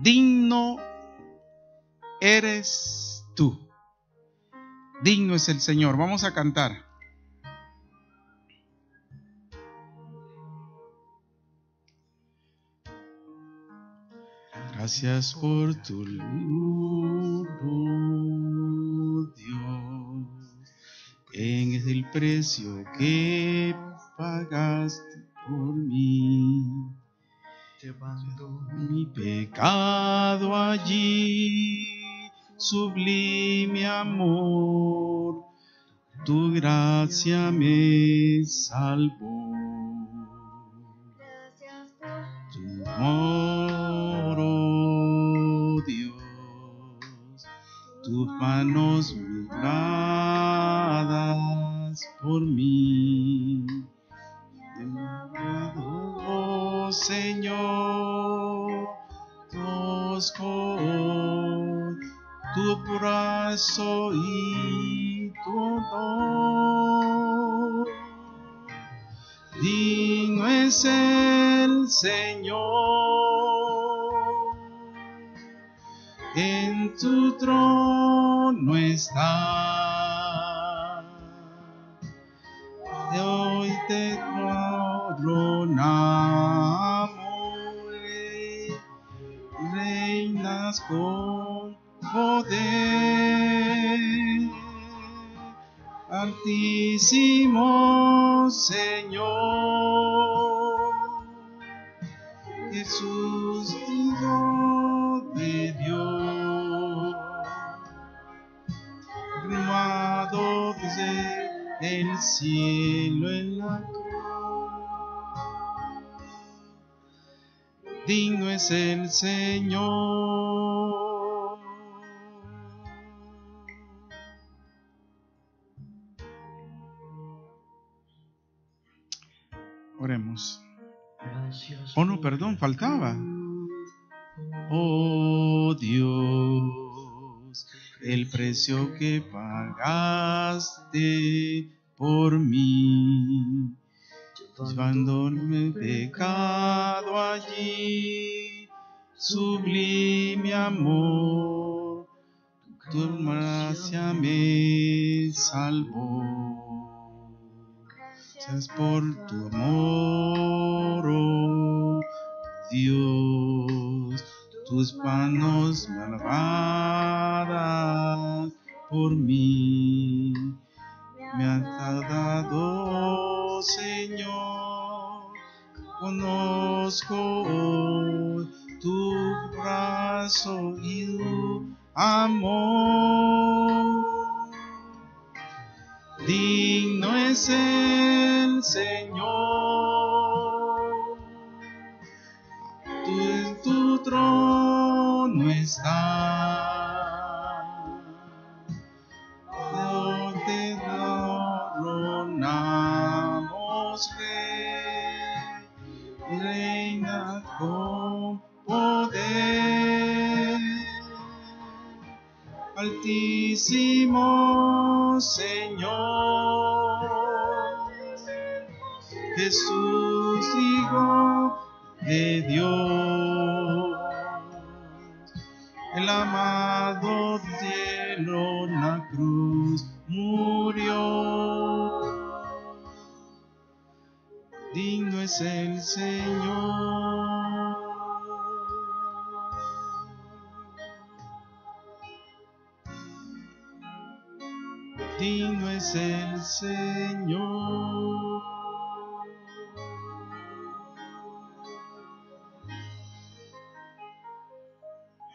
digno eres tú. Digno es el Señor. Vamos a cantar. Gracias por tu luz, Dios, es el precio que pagaste por mí, llevando mi pecado allí, sublime amor, tu gracia me salvó. Tu amor, oh Dios, tus manos vibradas por mí. Oh Señor, con tu brazo y tu honor. Digno es el Señor, en tu trono está. De hoy te coronamos, reinas con poder. Altísimo Señor, Jesús, Hijo de Dios, formado desde el cielo en la cruz. Digno es el Señor. Oremos. Oh no, perdón, faltaba. Oh Dios, el precio que pagaste por mí, llevando mi pecado allí, sublime amor, tu gracia me salvó. Gracias por tu amor, oh Dios, tus manos malvadas por mí me has dado, Señor. Conozco tu brazo y tu amor. Digno es el Señor, tú en tu trono estás, te coronamos, reina con poder. Altísimo Señor, Jesús, Hijo de Dios, el amado del cielo en la cruz murió. Digno es el Señor. Digno es el Señor.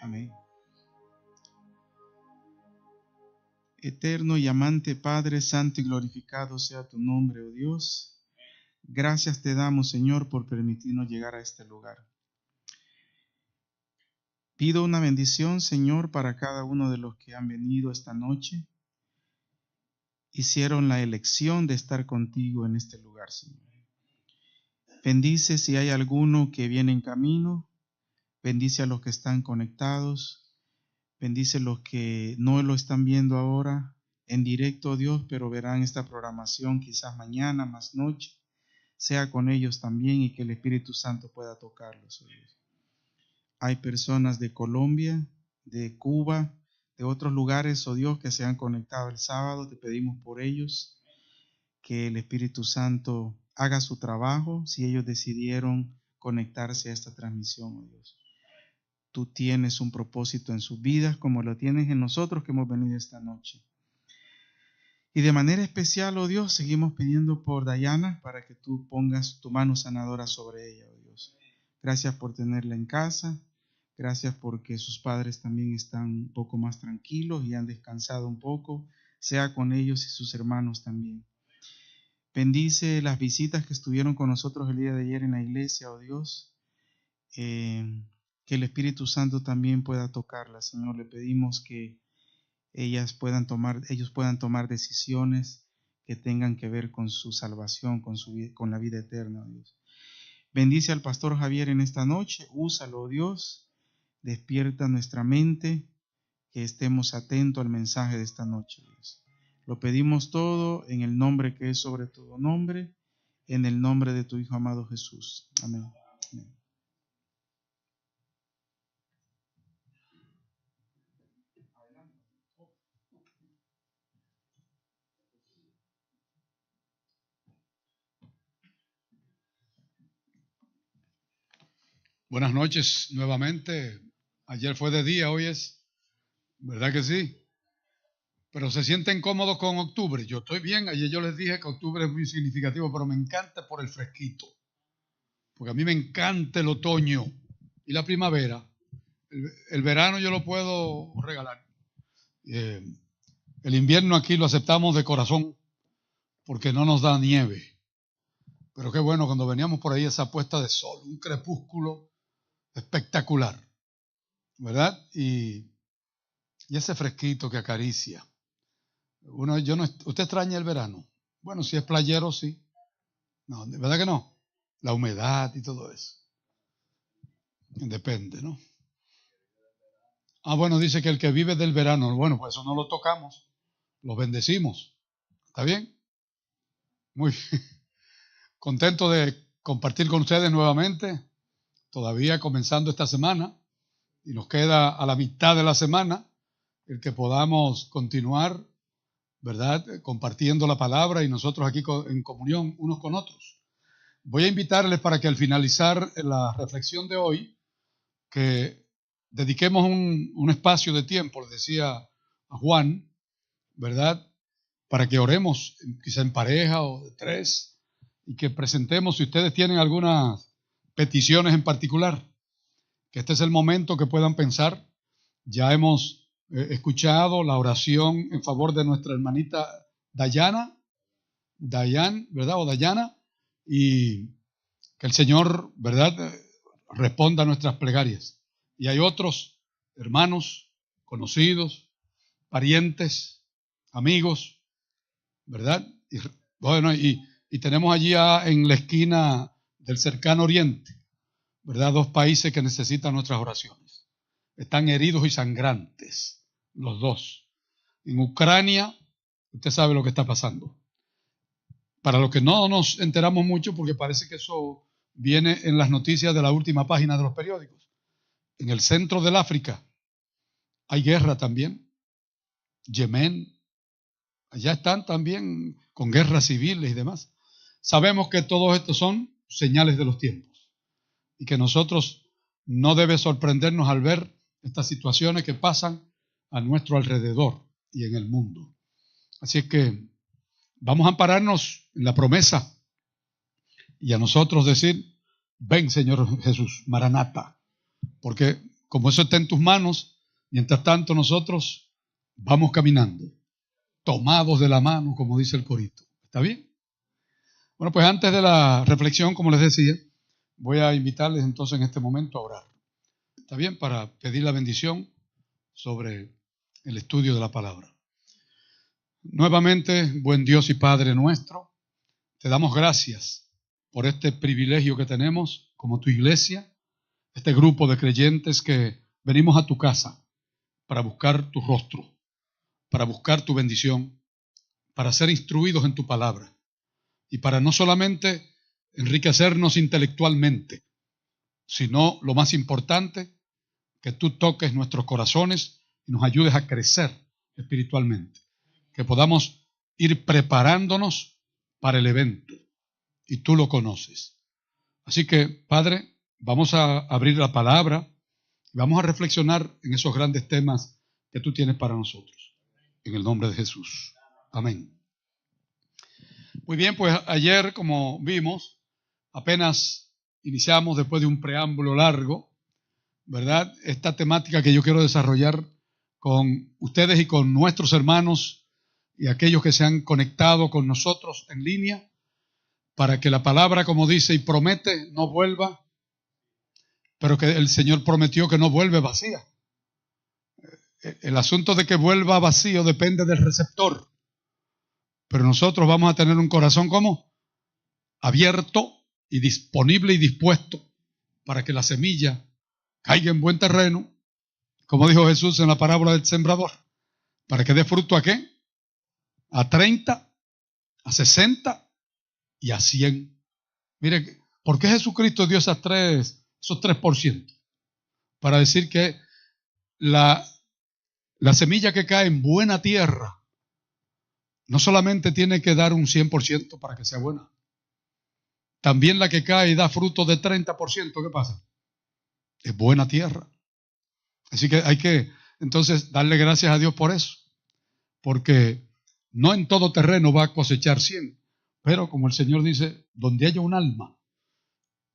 Amén. Eterno y amante Padre, santo y glorificado sea tu nombre, oh Dios. Gracias te damos, Señor, por permitirnos llegar a este lugar. Pido una bendición, Señor, para cada uno de los que han venido esta noche. Hicieron la elección de estar contigo en este lugar, Señor. Bendice si hay alguno que viene en camino. Bendice a los que están conectados. Bendice a los que no lo están viendo ahora en directo, Dios, pero verán esta programación quizás mañana, más noche. Sea con ellos también y que el Espíritu Santo pueda tocarlos, oh Dios. Hay personas de Colombia, de Cuba, de otros lugares, oh Dios, que se han conectado el sábado. Te pedimos por ellos que el Espíritu Santo haga su trabajo si ellos decidieron conectarse a esta transmisión, oh Dios. Tú tienes un propósito en sus vidas como lo tienes en nosotros que hemos venido esta noche. Y de manera especial, oh Dios, seguimos pidiendo por Dayana para que tú pongas tu mano sanadora sobre ella, oh Dios. Gracias por tenerla en casa. Gracias porque sus padres también están un poco más tranquilos y han descansado un poco, sea con ellos y sus hermanos también. Bendice las visitas que estuvieron con nosotros el día de ayer en la iglesia, oh Dios. Que el Espíritu Santo también pueda tocarlas, Señor. Le pedimos que ellos puedan tomar decisiones que tengan que ver con su salvación, con la vida eterna, oh Dios. Bendice al pastor Javier en esta noche. Úsalo, oh Dios. Despierta nuestra mente, que estemos atentos al mensaje de esta noche, Dios. Lo pedimos todo en el nombre que es sobre todo nombre, en el nombre de tu Hijo amado Jesús. Amén. Amén. Buenas noches nuevamente. Ayer fue de día, hoy es, ¿verdad que sí? Pero se sienten cómodos con octubre. Yo estoy bien. Ayer yo les dije que octubre es muy significativo, pero me encanta por el fresquito. Porque a mí me encanta el otoño y la primavera. El verano yo lo puedo regalar. El invierno aquí lo aceptamos de corazón porque no nos da nieve. Pero qué bueno cuando veníamos por ahí esa puesta de sol, un crepúsculo espectacular, ¿verdad? Y ese fresquito que acaricia. ¿Usted extraña el verano? Bueno, si es playero, sí. No, ¿verdad que no? La humedad y todo eso. Depende, ¿no? Bueno, dice que el que vive del verano, bueno, pues eso no lo tocamos, lo bendecimos. ¿Está bien? Muy contento de compartir con ustedes nuevamente, todavía comenzando esta semana, y nos queda a la mitad de la semana el que podamos continuar, ¿verdad? Compartiendo la palabra y nosotros aquí en comunión unos con otros. Voy a invitarles para que al finalizar la reflexión de hoy, que dediquemos un espacio de tiempo, le decía a Juan, ¿verdad? Para que oremos, quizá en pareja o de tres, y que presentemos, si ustedes tienen algunas peticiones en particular, que este es el momento que puedan pensar. Ya hemos escuchado la oración en favor de nuestra hermanita Dayan, ¿verdad? O Dayana, y que el Señor, ¿verdad?, responda a nuestras plegarias. Y hay otros hermanos, conocidos, parientes, amigos, ¿verdad? Y bueno, y tenemos allí en la esquina del cercano oriente, ¿verdad?, dos países que necesitan nuestras oraciones. Están heridos y sangrantes, los dos. En Ucrania, usted sabe lo que está pasando. Para los que no nos enteramos mucho, porque parece que eso viene en las noticias de la última página de los periódicos. En el centro del África hay guerra también. Yemen, allá están también con guerras civiles y demás. Sabemos que todos estos son señales de los tiempos y que nosotros no debe sorprendernos al ver estas situaciones que pasan a nuestro alrededor y en el mundo. Así es que vamos a ampararnos en la promesa y a nosotros decir: ven, Señor Jesús, Maranata, porque como eso está en tus manos, mientras tanto nosotros vamos caminando, tomados de la mano, como dice el corito. ¿Está bien? Bueno, pues antes de la reflexión, como les decía, voy a invitarles entonces en este momento a orar. ¿Está bien? Para pedir la bendición sobre el estudio de la palabra. Nuevamente, buen Dios y Padre nuestro, te damos gracias por este privilegio que tenemos como tu iglesia, este grupo de creyentes que venimos a tu casa para buscar tu rostro, para buscar tu bendición, para ser instruidos en tu palabra y para no solamente enriquecernos intelectualmente, sino, lo más importante, que tú toques nuestros corazones y nos ayudes a crecer espiritualmente, que podamos ir preparándonos para el evento, y tú lo conoces. Así que, Padre, vamos a abrir la palabra y vamos a reflexionar en esos grandes temas que tú tienes para nosotros. En el nombre de Jesús. Amén. Muy bien, pues ayer, como vimos, apenas iniciamos después de un preámbulo largo, ¿verdad? Esta temática que yo quiero desarrollar con ustedes y con nuestros hermanos y aquellos que se han conectado con nosotros en línea, para que la palabra, como dice y promete, no vuelva, pero que el Señor prometió que no vuelve vacía. El asunto de que vuelva vacío depende del receptor, pero nosotros vamos a tener un corazón como abierto y disponible y dispuesto para que la semilla caiga en buen terreno, como dijo Jesús en la parábola del sembrador, para que dé fruto ¿a qué? A 30, a 60 y a 100. Mire, ¿por qué Jesucristo dio esos 3%? Para decir que la semilla que cae en buena tierra no solamente tiene que dar un 100% para que sea buena. También la que cae y da fruto de 30%, ¿qué pasa? Es buena tierra. Así que hay que entonces darle gracias a Dios por eso, porque no en todo terreno va a cosechar 100, pero como el Señor dice, donde haya un alma,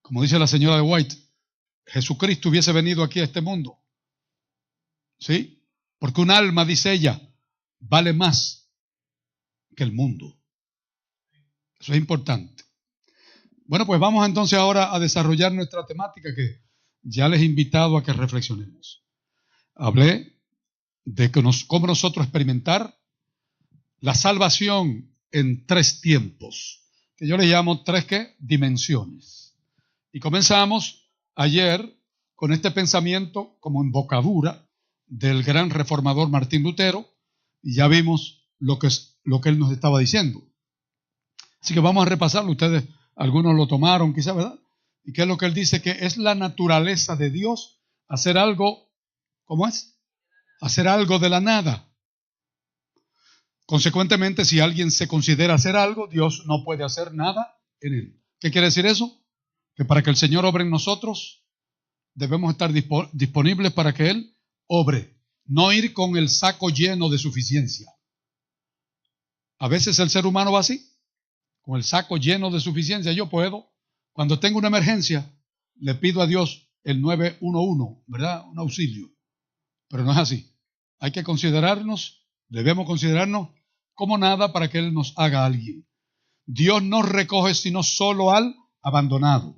como dice la señora de White, Jesucristo hubiese venido aquí a este mundo, ¿sí? Porque un alma, dice ella, vale más que el mundo. Eso es importante. Bueno, pues vamos entonces ahora a desarrollar nuestra temática que ya les he invitado a que reflexionemos. Hablé de cómo nosotros experimentar la salvación en 3 tiempos, que yo le llamo 3 ¿qué? Dimensiones. Y comenzamos ayer con este pensamiento como embocadura del gran reformador Martín Lutero, y ya vimos lo que él nos estaba diciendo. Así que vamos a repasarlo. Ustedes, algunos lo tomaron quizá, ¿verdad? ¿Y qué es lo que él dice? Que es la naturaleza de Dios hacer algo, ¿cómo es? Hacer algo de la nada. Consecuentemente, si alguien se considera hacer algo, Dios no puede hacer nada en él. ¿Qué quiere decir eso? Que para que el Señor obre en nosotros, debemos estar disponibles para que Él obre. No ir con el saco lleno de suficiencia. A veces el ser humano va así, con el saco lleno de suficiencia. Yo puedo, cuando tengo una emergencia, le pido a Dios el 911, ¿verdad? Un auxilio. Pero no es así. Hay que debemos considerarnos como nada para que Él nos haga a alguien. Dios no recoge sino solo al abandonado.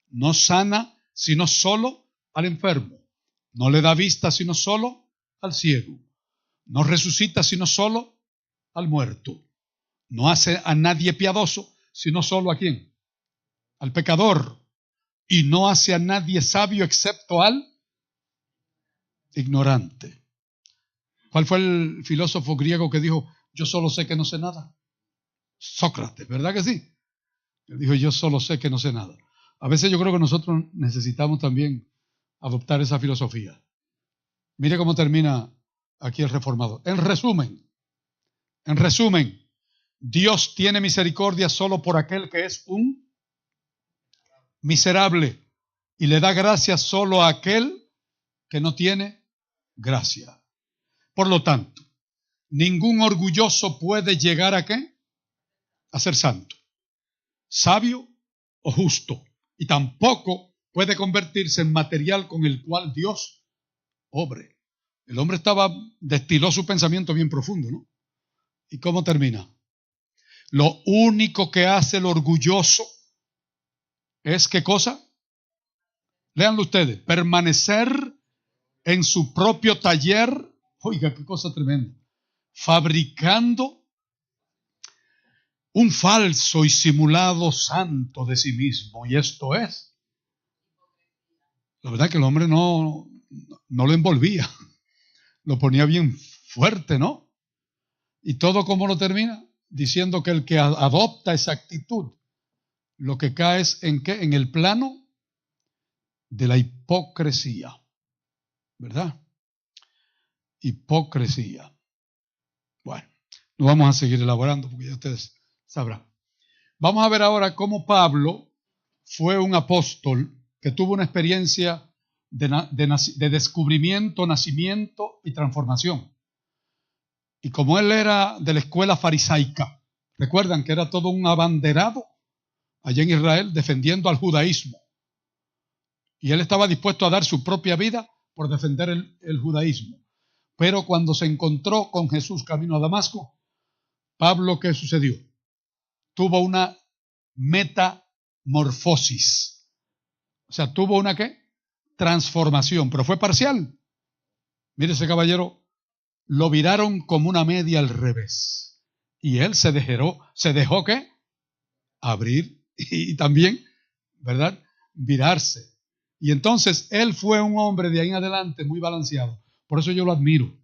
No sana sino solo al enfermo. No le da vista sino solo al ciego. No resucita sino solo al muerto. No hace a nadie piadoso sino solo ¿a quién? Al pecador. Y no hace a nadie sabio excepto al ignorante. ¿Cuál fue el filósofo griego que dijo, yo solo sé que no sé nada? Sócrates, ¿verdad que sí? Él dijo, yo solo sé que no sé nada. A veces yo creo que nosotros necesitamos también adoptar esa filosofía. Mire cómo termina aquí el reformador. En resumen, Dios tiene misericordia solo por aquel que es un miserable y le da gracia solo a aquel que no tiene gracia. Por lo tanto, ningún orgulloso puede llegar ¿a qué? A ser santo, sabio o justo, y tampoco puede convertirse en material con el cual Dios obre. El hombre destiló su pensamiento bien profundo, ¿no? ¿Y cómo termina? Lo único que hace el orgulloso es ¿qué cosa? Léanlo ustedes, permanecer en su propio taller, oiga, qué cosa tremenda, fabricando un falso y simulado santo de sí mismo. Y esto es, la verdad que el hombre no lo envolvía, lo ponía bien fuerte, ¿no? Y todo ¿cómo lo termina? Diciendo que el que adopta esa actitud, lo que cae es ¿en qué? En el plano de la hipocresía. ¿verdad? Hipocresía. Bueno, no vamos a seguir elaborando porque ya ustedes sabrán. Vamos a ver ahora cómo Pablo fue un apóstol que tuvo una experiencia de descubrimiento, nacimiento y transformación. Y como él era de la escuela farisaica, recuerdan que era todo un abanderado allá en Israel defendiendo al judaísmo. Y él estaba dispuesto a dar su propia vida por defender el judaísmo. Pero cuando se encontró con Jesús camino a Damasco, Pablo, ¿qué sucedió? Tuvo una metamorfosis. O sea, tuvo una ¿qué? Transformación, pero fue parcial. Mire ese caballero, lo viraron como una media al revés. Y él se dejó ¿qué? Abrir y también, ¿verdad? Virarse. Y entonces él fue un hombre de ahí en adelante muy balanceado. Por eso yo lo admiro.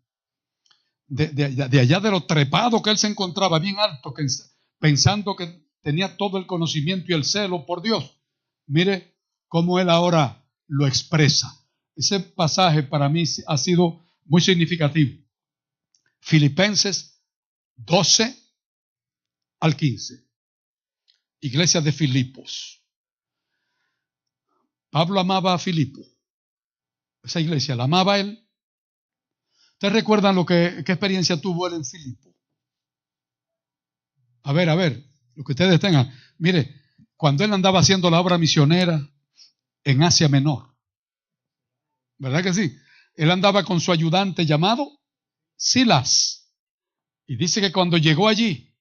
De allá de lo trepado que él se encontraba, bien alto, pensando que tenía todo el conocimiento y el celo por Dios. Mire cómo él ahora lo expresa. Ese pasaje para mí ha sido muy significativo. Filipenses 12 al 15. Iglesia de Filipos. Pablo amaba a Filipo. Esa iglesia la amaba a él. ¿Ustedes recuerdan qué experiencia tuvo él en Filipo? A ver, lo que ustedes tengan. Mire, cuando él andaba haciendo la obra misionera en Asia Menor, ¿verdad que sí? Él andaba con su ayudante llamado Silas. Y dice que cuando llegó allí,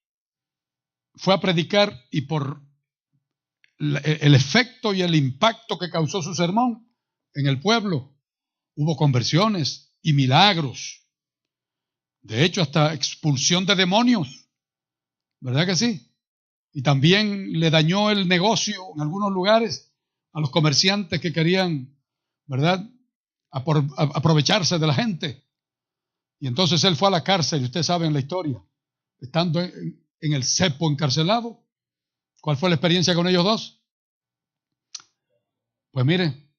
fue a predicar y por el efecto y el impacto que causó su sermón en el pueblo, hubo conversiones y milagros. De hecho, hasta expulsión de demonios. ¿Verdad que sí? Y también le dañó el negocio en algunos lugares a los comerciantes que querían, ¿verdad?, aprovecharse de la gente. Y entonces él fue a la cárcel, y ustedes saben la historia. Estando en el cepo encarcelado, ¿cuál fue la experiencia con ellos dos? Pues miren,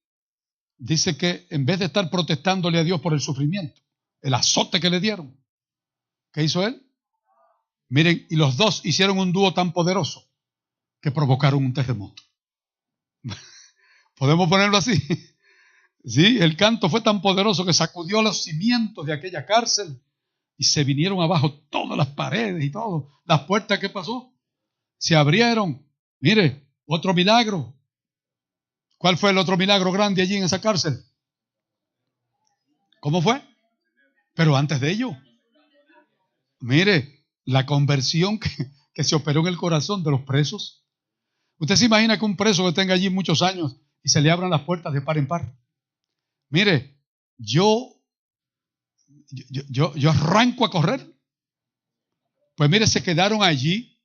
dice que en vez de estar protestándole a Dios por el sufrimiento, el azote que le dieron, ¿qué hizo él? Miren, y los dos hicieron un dúo tan poderoso que provocaron un terremoto. ¿Podemos ponerlo así? Sí, el canto fue tan poderoso que sacudió los cimientos de aquella cárcel y se vinieron abajo todas las paredes y todo. Las puertas, ¿qué pasó? Se abrieron. Mire, otro milagro. ¿Cuál fue el otro milagro grande allí en esa cárcel? ¿Cómo fue? Pero antes de ello, mire, la conversión que se operó en el corazón de los presos. ¿Usted se imagina que un preso que tenga allí muchos años y se le abran las puertas de par en par? Mire, yo arranco a correr. Pues mire, se quedaron allí,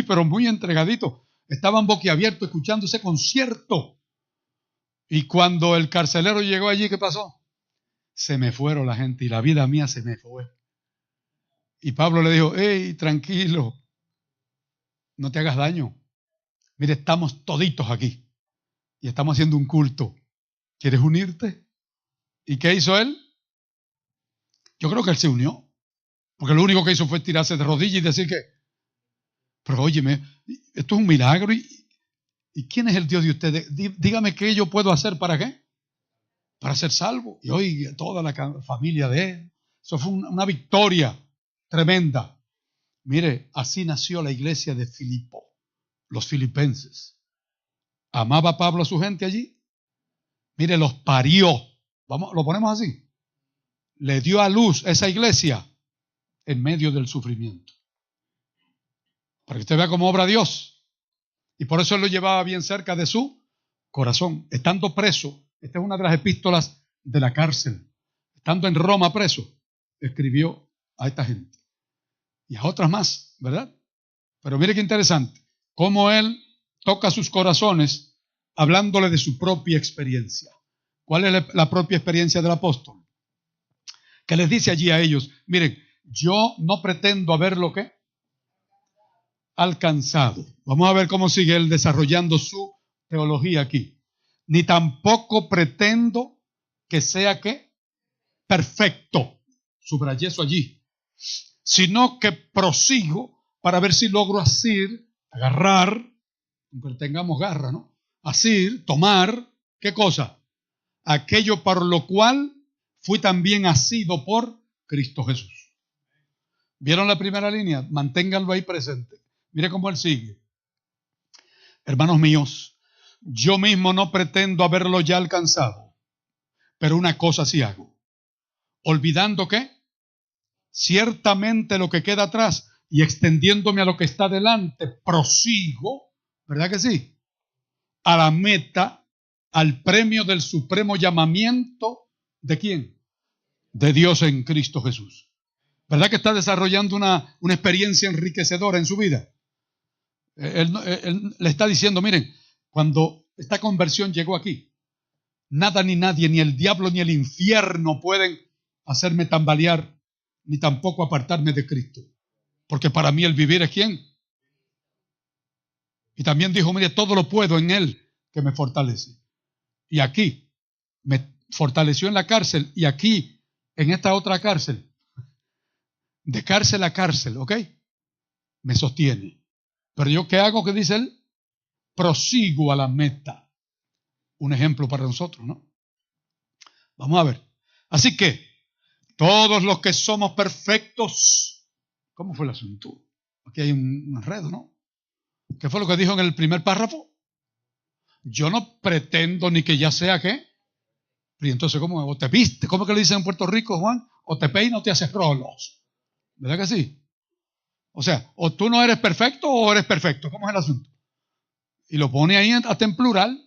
pero muy entregaditos. Estaban boquiabiertos escuchando ese concierto. Y cuando el carcelero llegó allí, ¿qué pasó? Se me fueron la gente y la vida mía se me fue. Y Pablo le dijo, hey, tranquilo, no te hagas daño. Mire, estamos toditos aquí y estamos haciendo un culto. ¿Quieres unirte? ¿Y qué hizo él? Yo creo que él se unió, porque lo único que hizo fue tirarse de rodillas y decir que, pero óyeme, esto es un milagro. ¿Y quién es el Dios de ustedes? Dígame qué yo puedo hacer para qué. Para ser salvo. Y hoy toda la familia de él. Eso fue una victoria tremenda. Mire, así nació la iglesia de Filipo, los filipenses. ¿Amaba Pablo a su gente allí? Mire, los parió. Lo ponemos así. Le dio a luz esa iglesia en medio del sufrimiento. Para que usted vea cómo obra Dios. Y por eso él lo llevaba bien cerca de su corazón. Estando preso, esta es una de las epístolas de la cárcel. Estando en Roma preso, escribió a esta gente. Y a otras más, ¿verdad? Pero mire qué interesante. Cómo él toca sus corazones hablándole de su propia experiencia. ¿Cuál es la propia experiencia del apóstol? Que les dice allí a ellos, miren, yo no pretendo haberlo ¿qué? Alcanzado. Vamos a ver cómo sigue él desarrollando su teología aquí. Ni tampoco pretendo que sea ¿qué? Perfecto. Subrayé eso allí. Sino que prosigo para ver si logro asir, agarrar, aunque tengamos garra, ¿no? Asir, tomar, ¿qué cosa? Aquello por lo cual fui también asido por Cristo Jesús. ¿Vieron la primera línea? Manténganlo ahí presente. Mire cómo él sigue. Hermanos míos, yo mismo no pretendo haberlo ya alcanzado, pero una cosa sí hago. Olvidando ¿qué? Ciertamente lo que queda atrás y extendiéndome a lo que está delante, prosigo, ¿verdad que sí? A la meta, al premio del supremo llamamiento, ¿de quién? De Dios en Cristo Jesús. ¿Verdad que está desarrollando una experiencia enriquecedora en su vida? Él le está diciendo, miren, cuando esta conversión llegó aquí, nada ni nadie, ni el diablo ni el infierno pueden hacerme tambalear, ni tampoco apartarme de Cristo. Porque para mí el vivir es ¿quién? Y también dijo, mire, todo lo puedo en Él que me fortalece. Y aquí me fortaleció en la cárcel y aquí, en esta otra cárcel, de cárcel a cárcel, ¿ok? Me sostiene. Pero yo, ¿qué hago? ¿Qué dice él? Prosigo a la meta. Un ejemplo para nosotros, ¿no? Vamos a ver. Así que, todos los que somos perfectos, ¿cómo fue el asunto? Aquí hay un enredo, ¿no? ¿Qué fue lo que dijo en el primer párrafo? Yo no pretendo ni que ya sea ¿qué? Y entonces, ¿cómo? O te viste, ¿cómo que le dicen en Puerto Rico, Juan? O te peinas o te haces rolos. ¿Verdad que sí? O sea, o tú no eres perfecto o eres perfecto. ¿Cómo es el asunto? Y lo pone ahí hasta en plural.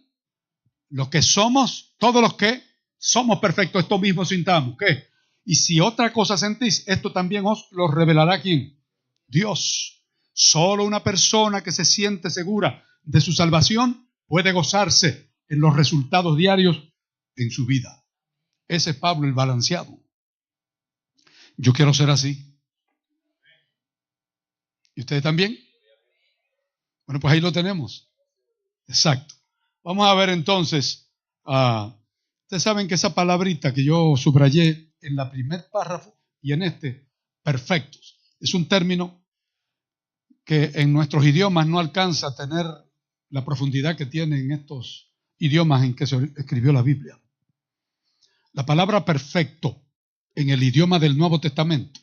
Los que somos, todos los que somos perfectos, esto mismo sintamos. ¿Qué? Y si otra cosa sentís, esto también os lo revelará ¿quién? Dios. Solo una persona que se siente segura de su salvación puede gozarse en los resultados diarios en su vida. Ese es Pablo el balanceado. Yo quiero ser así. ¿Y ustedes también? Bueno, pues ahí lo tenemos. Exacto. Vamos a ver entonces. Ustedes saben que esa palabrita que yo subrayé en la primer párrafo y en este, perfectos, es un término que en nuestros idiomas no alcanza a tener la profundidad que tiene en estos idiomas en que se escribió la Biblia. La palabra perfecto en el idioma del Nuevo Testamento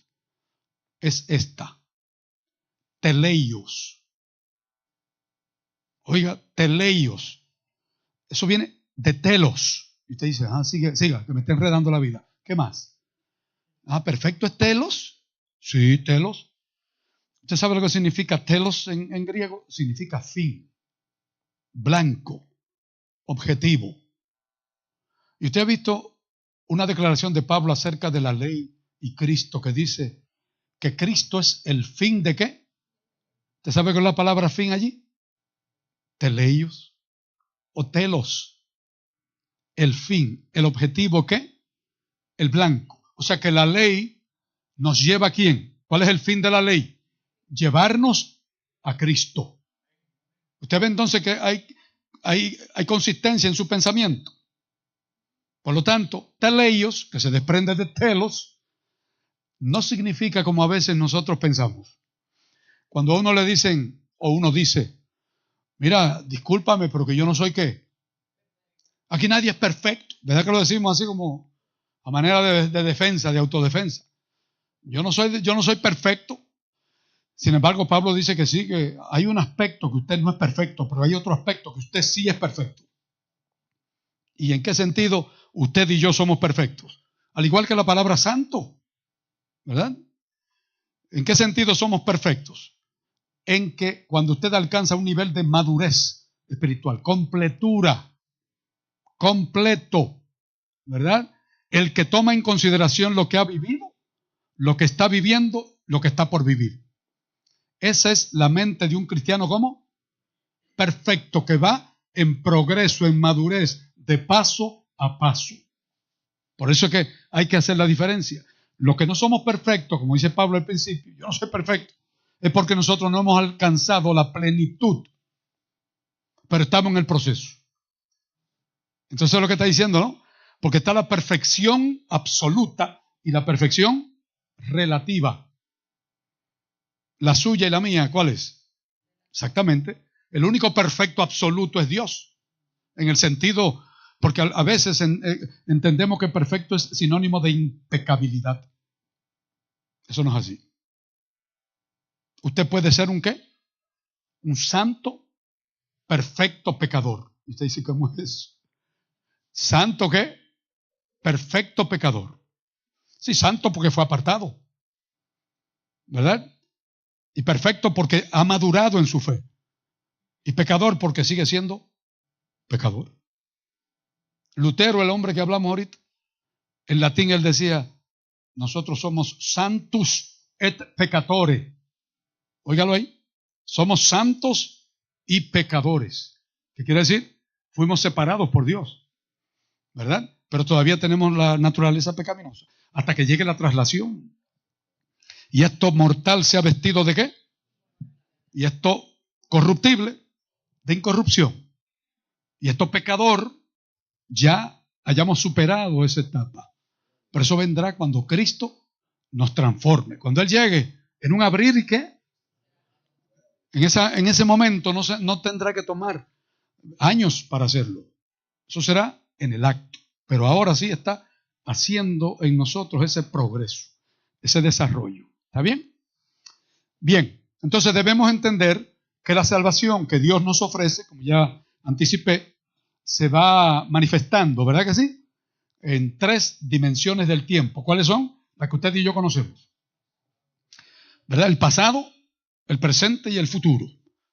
es esta. Teleios. Oiga, teleios. Eso viene de telos. Y usted dice, siga, que me está enredando la vida. ¿Qué más? Perfecto es telos. Sí, telos. ¿Usted sabe lo que significa telos en griego? Significa fin, blanco, objetivo. Y usted ha visto una declaración de Pablo acerca de la ley y Cristo que dice que Cristo es el fin de ¿qué? ¿Usted sabe con la palabra fin allí? Teleios o telos. El fin, el objetivo ¿qué? El blanco. O sea que la ley nos lleva ¿a quién? ¿Cuál es el fin de la ley? Llevarnos a Cristo. Usted ve entonces que hay consistencia en su pensamiento. Por lo tanto, teleios, que se desprende de telos, no significa como a veces nosotros pensamos. Cuando a uno le dicen, o uno dice, mira, discúlpame, pero que yo no soy ¿qué? Aquí nadie es perfecto. ¿Verdad que lo decimos así como a manera de defensa, de autodefensa? Yo no soy perfecto. Sin embargo, Pablo dice que sí, que hay un aspecto que usted no es perfecto, pero hay otro aspecto que usted sí es perfecto. ¿Y en qué sentido usted y yo somos perfectos? Al igual que la palabra santo, ¿verdad? ¿En qué sentido somos perfectos? En que cuando usted alcanza un nivel de madurez espiritual, completura, completo, ¿verdad? El que toma en consideración lo que ha vivido, lo que está viviendo, lo que está por vivir. Esa es la mente de un cristiano, ¿cómo? Perfecto, que va en progreso, en madurez, de paso a paso. Por eso es que hay que hacer la diferencia. Los que no somos perfectos, como dice Pablo al principio, yo no soy perfecto, es porque nosotros no hemos alcanzado la plenitud, pero estamos en el proceso. Entonces es lo que está diciendo, ¿no? Porque está la perfección absoluta y la perfección relativa. La suya y la mía, ¿cuál es? Exactamente. El único perfecto absoluto es Dios. En el sentido, porque a veces entendemos que perfecto es sinónimo de impecabilidad. Eso no es así. Usted puede ser un ¿qué? Un santo, perfecto pecador. Y usted dice, ¿cómo es eso? ¿Santo qué? Perfecto pecador. Sí, santo porque fue apartado, ¿verdad? Y perfecto porque ha madurado en su fe. Y pecador porque sigue siendo pecador. Lutero, el hombre que hablamos ahorita, en latín él decía, nosotros somos santus et peccatore. Óigalo ahí. Somos santos y pecadores. ¿Qué quiere decir? Fuimos separados por Dios, ¿verdad? Pero todavía tenemos la naturaleza pecaminosa hasta que llegue la traslación. Y esto mortal se ha vestido ¿de qué? Y esto corruptible de incorrupción. Y esto pecador ya hayamos superado esa etapa. Pero eso vendrá cuando Cristo nos transforme. Cuando Él llegue en un abrir y qué. En ese momento no tendrá que tomar años para hacerlo. Eso será en el acto. Pero ahora sí está haciendo en nosotros ese progreso, ese desarrollo. ¿Está bien? Bien, entonces debemos entender que la salvación que Dios nos ofrece, como ya anticipé, se va manifestando, ¿verdad que sí? En 3 dimensiones del tiempo. ¿Cuáles son? Las que usted y yo conocemos. ¿Verdad? El pasado, el presente y el futuro.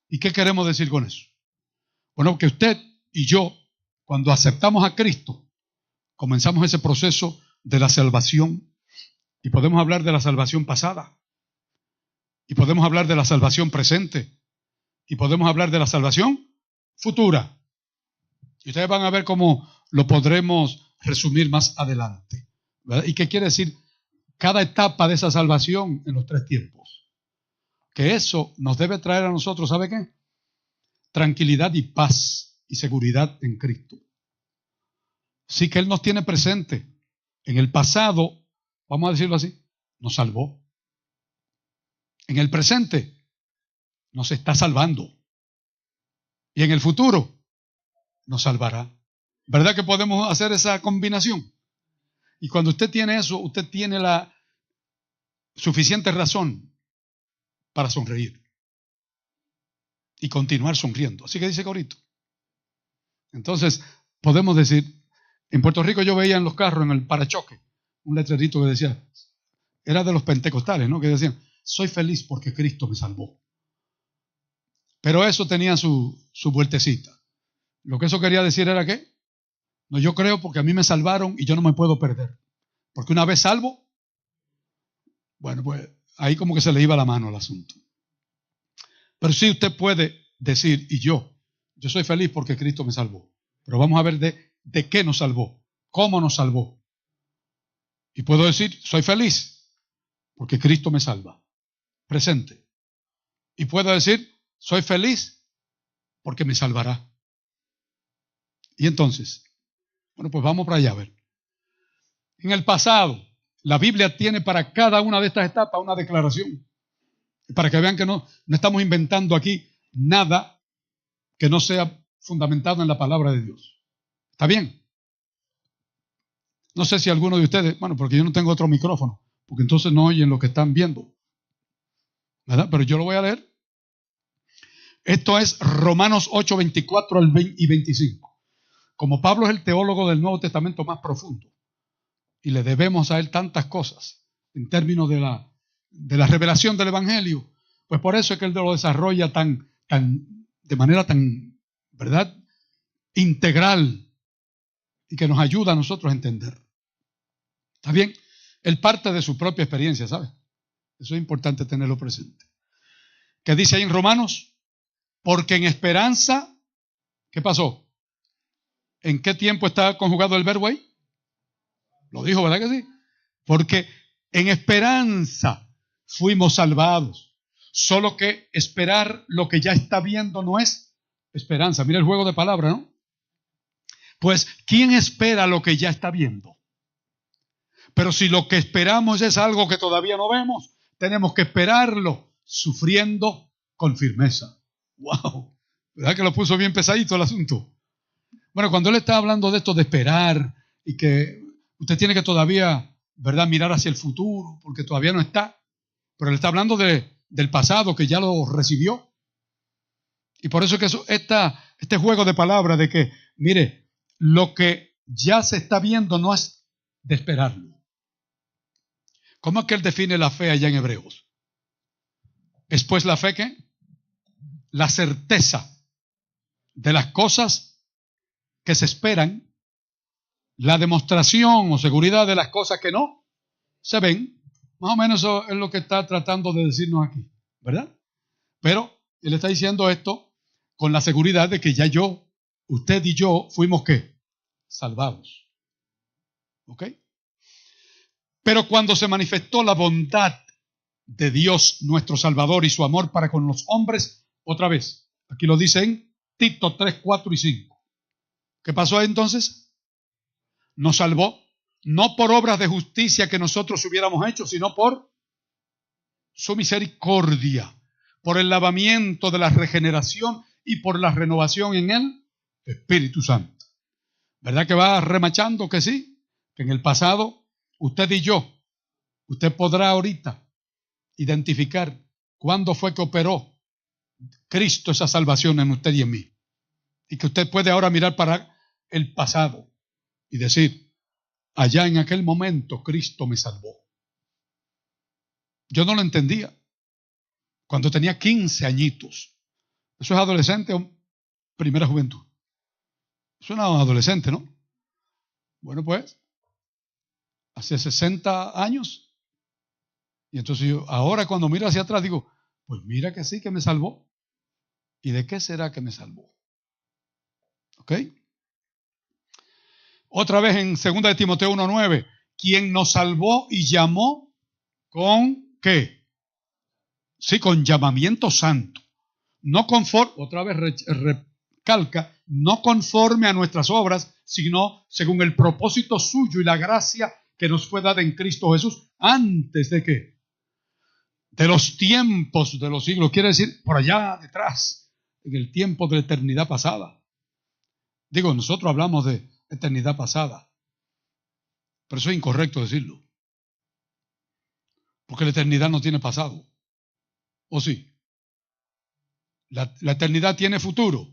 ¿Y qué queremos decir con eso? Bueno, que usted y yo, cuando aceptamos a Cristo, comenzamos ese proceso de la salvación. Y podemos hablar de la salvación pasada. Y podemos hablar de la salvación presente. Y podemos hablar de la salvación futura. Y ustedes van a ver cómo lo podremos resumir más adelante, ¿verdad? ¿Y qué quiere decir cada etapa de esa salvación en los 3 tiempos? Que eso nos debe traer a nosotros, ¿sabe qué? Tranquilidad y paz y seguridad en Cristo. Sí que Él nos tiene presente. En el pasado, vamos a decirlo así, nos salvó. En el presente, nos está salvando. Y en el futuro, nos salvará. ¿Verdad que podemos hacer esa combinación? Y cuando usted tiene eso, usted tiene la suficiente razón para sonreír y continuar sonriendo. Así que dice Corito. Entonces, podemos decir, en Puerto Rico yo veía en los carros, en el parachoque, un letrerito que decía, era de los pentecostales, ¿no? Que decían, soy feliz porque Cristo me salvó. Pero eso tenía su vueltecita. Lo que eso quería decir era que, no, yo creo porque a mí me salvaron y yo no me puedo perder. Porque una vez salvo, bueno, pues ahí como que se le iba la mano al asunto. Pero sí usted puede decir, y yo soy feliz porque Cristo me salvó. Pero vamos a ver de qué nos salvó, cómo nos salvó. Y puedo decir, soy feliz porque Cristo me salva. Presente. Y puedo decir, soy feliz porque me salvará. Y entonces, bueno, pues vamos para allá a ver. En el pasado, la Biblia tiene para cada una de estas etapas una declaración. Para que vean que no estamos inventando aquí nada que no sea fundamentado en la palabra de Dios. ¿Está bien? No sé si alguno de ustedes, bueno, porque yo no tengo otro micrófono, porque entonces no oyen lo que están viendo, ¿verdad? Pero yo lo voy a leer. Esto es Romanos 8, 24 y 25. Como Pablo es el teólogo del Nuevo Testamento más profundo, y le debemos a él tantas cosas en términos de la revelación del Evangelio, pues por eso es que él lo desarrolla de manera tan, ¿verdad?, integral, y que nos ayuda a nosotros a entender. ¿Está bien? Él parte de su propia experiencia, ¿sabe? Eso es importante tenerlo presente. ¿Qué dice ahí en Romanos? Porque en esperanza, ¿qué pasó? ¿En qué tiempo está conjugado el verbo ahí? Lo dijo, ¿verdad que sí? Porque en esperanza fuimos salvados. Solo que esperar lo que ya está viendo no es esperanza. Mira el juego de palabras, ¿no? Pues, ¿quién espera lo que ya está viendo? Pero si lo que esperamos es algo que todavía no vemos, tenemos que esperarlo sufriendo con firmeza. ¡Wow! ¿Verdad que lo puso bien pesadito el asunto? Bueno, cuando él está hablando de esto de esperar y que usted tiene que todavía, ¿verdad?, mirar hacia el futuro, porque todavía no está. Pero él está hablando del pasado que ya lo recibió. Y por eso es que este juego de palabras de que, mire, lo que ya se está viendo no es de esperarlo. ¿Cómo es que él define la fe allá en Hebreos? ¿Es pues la fe qué? La certeza de las cosas que se esperan, la demostración o seguridad de las cosas que no se ven. Más o menos eso es lo que está tratando de decirnos aquí, ¿verdad? Pero él está diciendo esto con la seguridad de que ya usted y yo fuimos ¿qué? Salvados. ¿Ok? Pero cuando se manifestó la bondad de Dios nuestro Salvador y su amor para con los hombres, otra vez, aquí lo dice en Tito 3, 4 y 5. ¿Qué pasó entonces? Nos salvó, no por obras de justicia que nosotros hubiéramos hecho, sino por su misericordia, por el lavamiento de la regeneración y por la renovación en el Espíritu Santo. ¿Verdad que va remachando que sí? Que en el pasado, usted y yo, usted podrá ahorita identificar cuándo fue que operó Cristo esa salvación en usted y en mí. Y que usted puede ahora mirar para el pasado y decir, allá en aquel momento Cristo me salvó. Yo no lo entendía. Cuando tenía 15 añitos. ¿Eso es adolescente o primera juventud? Es una adolescente, ¿no? Bueno, pues, hace 60 años. Y entonces yo, ahora cuando miro hacia atrás, digo, pues mira que sí, que me salvó. ¿Y de qué será que me salvó? ¿Ok? Otra vez en 2 de Timoteo 1:9, quien nos salvó y llamó con ¿qué? Sí, con llamamiento santo. No conforme, otra vez recalca, no conforme a nuestras obras, sino según el propósito suyo y la gracia que nos fue dada en Cristo Jesús antes de ¿qué? De los tiempos de los siglos. Quiere decir, por allá detrás, en el tiempo de la eternidad pasada. Digo, nosotros hablamos de eternidad pasada, pero eso es incorrecto decirlo. Porque la eternidad no tiene pasado. ¿O sí? La eternidad tiene futuro.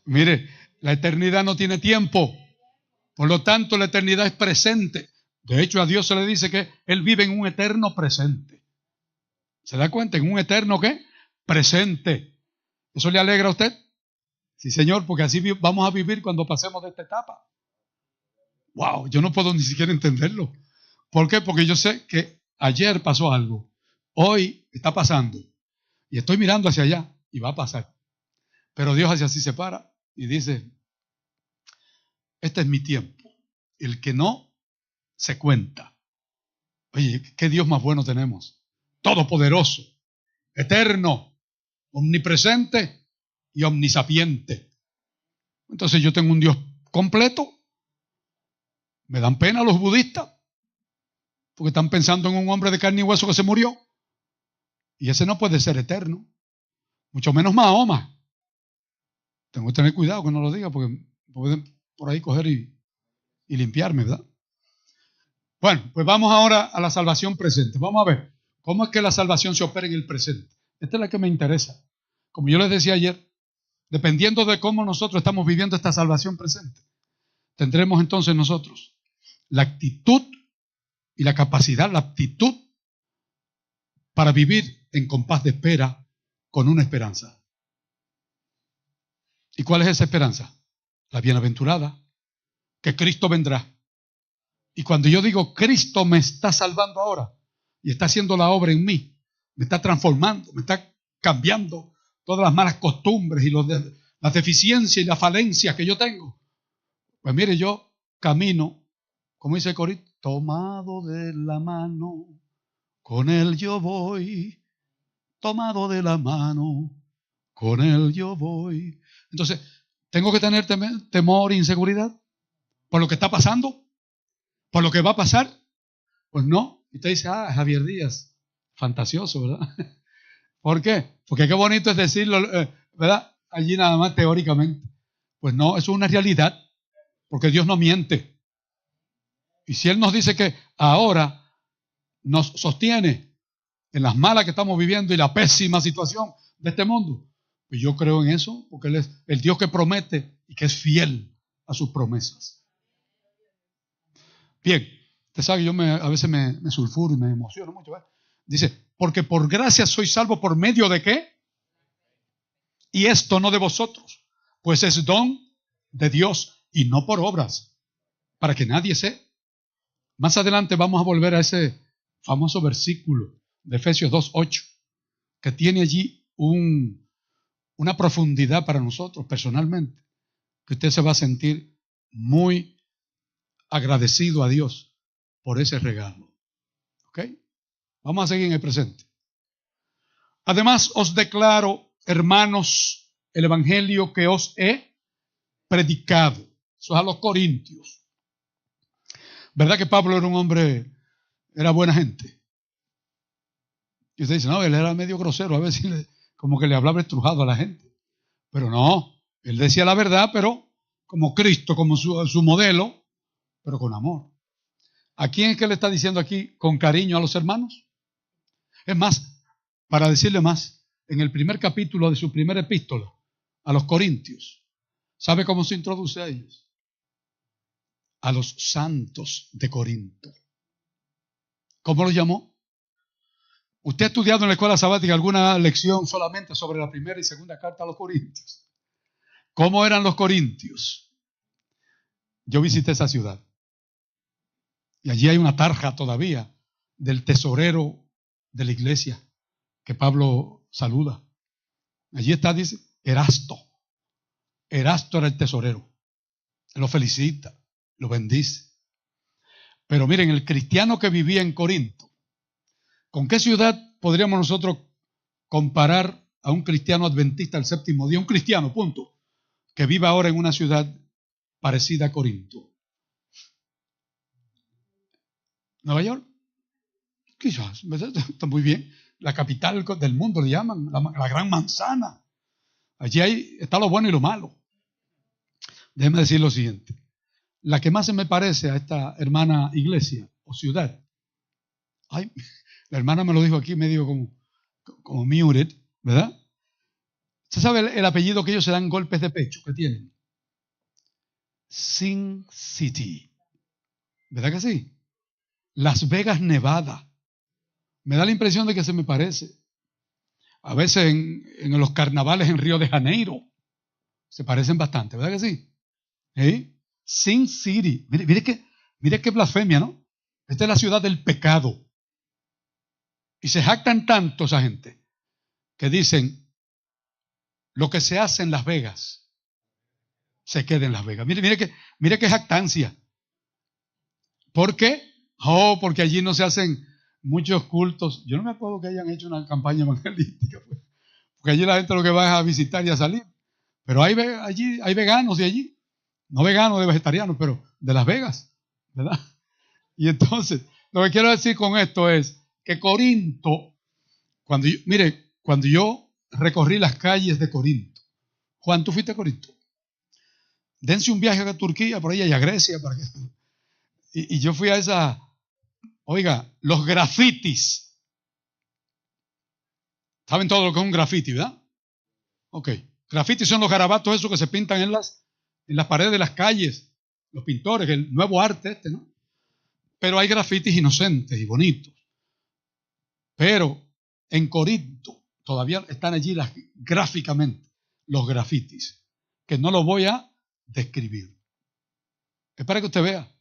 Mire, la eternidad no tiene tiempo. Por lo tanto, la eternidad es presente. De hecho, a Dios se le dice que Él vive en un eterno presente. ¿Se da cuenta? En un eterno ¿qué? Presente. ¿Eso le alegra a usted? Sí, Señor, porque así vamos a vivir cuando pasemos de esta etapa. Wow, yo no puedo ni siquiera entenderlo. ¿Por qué? Porque yo sé que ayer pasó algo. Hoy está pasando. Y estoy mirando hacia allá y va a pasar. Pero Dios hacia así se para y dice, este es mi tiempo. El que no, se cuenta. Oye, qué Dios más bueno tenemos. Todopoderoso, eterno, omnipresente y omnisapiente. Entonces yo tengo un Dios completo. Me dan pena los budistas, porque están pensando en un hombre de carne y hueso que se murió. Y ese no puede ser eterno. Mucho menos Mahoma. Tengo que tener cuidado que no lo diga, porque pueden por ahí coger y limpiarme, ¿verdad? Bueno, pues vamos ahora a la salvación presente. Vamos a ver cómo es que la salvación se opera en el presente. Esta es la que me interesa. Como yo les decía ayer, dependiendo de cómo nosotros estamos viviendo esta salvación presente, tendremos entonces nosotros la actitud y la capacidad, la aptitud para vivir en compás de espera con una esperanza. ¿Y cuál es esa esperanza? La bienaventurada, que Cristo vendrá. Y cuando yo digo Cristo me está salvando ahora y está haciendo la obra en mí, me está transformando, me está cambiando todas las malas costumbres y las deficiencias y las falencias que yo tengo. Pues mire, yo camino, como dice el corito, tomado de la mano, con él yo voy, tomado de la mano, con Él yo voy. Entonces, ¿tengo que tener temor e inseguridad por lo que está pasando? ¿Por lo que va a pasar? Pues no. Y usted dice, Javier Díaz, fantasioso, ¿verdad? ¿Por qué? Porque qué bonito es decirlo, ¿verdad? Allí nada más teóricamente. Pues no, eso es una realidad, porque Dios no miente. Y si Él nos dice que ahora nos sostiene en las malas que estamos viviendo y la pésima situación de este mundo, pues yo creo en eso, porque Él es el Dios que promete y que es fiel a sus promesas. Bien, usted sabe que yo a veces me sulfuro y me emociono mucho, ¿verdad? Dice, porque por gracia soy salvo por medio de ¿qué? Y esto no de vosotros, pues es don de Dios y no por obras, para que nadie se. Más adelante vamos a volver a ese famoso versículo de Efesios 2:8, que tiene allí una profundidad para nosotros personalmente, que usted se va a sentir muy agradecido a Dios por ese regalo. ¿Ok? Vamos a seguir en el presente. Además os declaro, hermanos, el evangelio que os he predicado. Eso es a los corintios. ¿Verdad que Pablo era un hombre, era buena gente? Y usted dice, no, él era medio grosero, a veces como que le hablaba estrujado a la gente. Pero no, él decía la verdad, pero como Cristo, como su modelo, pero con amor. ¿A quién es que le está diciendo aquí con cariño a los hermanos? Es más, para decirle más, en el primer capítulo de su primera epístola a los corintios, ¿sabe cómo se introduce a ellos? A los santos de Corinto. ¿Cómo los llamó? ¿Usted ha estudiado en la escuela sabática alguna lección solamente sobre la primera y segunda carta a los corintios? ¿Cómo eran los corintios? Yo visité esa ciudad. Y allí hay una tarja todavía del tesorero de la iglesia que Pablo saluda. Allí está, dice, Erasto. Erasto era el tesorero. Lo felicita, lo bendice. Pero miren, el cristiano que vivía en Corinto, ¿con qué ciudad podríamos nosotros comparar a un cristiano adventista del séptimo día? Un cristiano, punto, que vive ahora en una ciudad parecida a Corinto. ¿Nueva York? Quizás, está muy bien. La capital del mundo le llaman, la gran manzana. Allí está lo bueno y lo malo. Déjeme decir lo siguiente. La que más se me parece a esta hermana iglesia o ciudad, la hermana me lo dijo aquí medio como muted, ¿verdad? ¿Usted sabe el apellido que ellos se dan golpes de pecho que tienen? Sin City. ¿Verdad que sí? Las Vegas, Nevada. Me da la impresión de que se me parece. A veces en los carnavales en Río de Janeiro se parecen bastante, ¿verdad que sí? Sin City. Mire qué blasfemia, ¿no? Esta es la ciudad del pecado. Y se jactan tanto esa gente que dicen, lo que se hace en Las Vegas se queda en Las Vegas. Mire qué jactancia. ¿Por qué? Porque allí no se hacen muchos cultos. Yo no me acuerdo que hayan hecho una campaña evangelística, pues, porque allí la gente lo que va es a visitar y a salir. Pero allí hay veganos de allí. No veganos de vegetarianos, pero de Las Vegas, ¿verdad? Y entonces, lo que quiero decir con esto es que Corinto, cuando yo recorrí las calles de Corinto, Juan, ¿tú fuiste a Corinto? Dense un viaje a Turquía, por allá y a Grecia. Y yo fui a los grafitis. ¿Saben todo lo que es un grafiti, verdad? Ok. Grafitis son los garabatos esos que se pintan en las paredes de las calles. Los pintores, el nuevo arte ¿no? Pero hay grafitis inocentes y bonitos. Pero en Corinto todavía están allí gráficamente los grafitis, que no los voy a describir. Es para que usted vea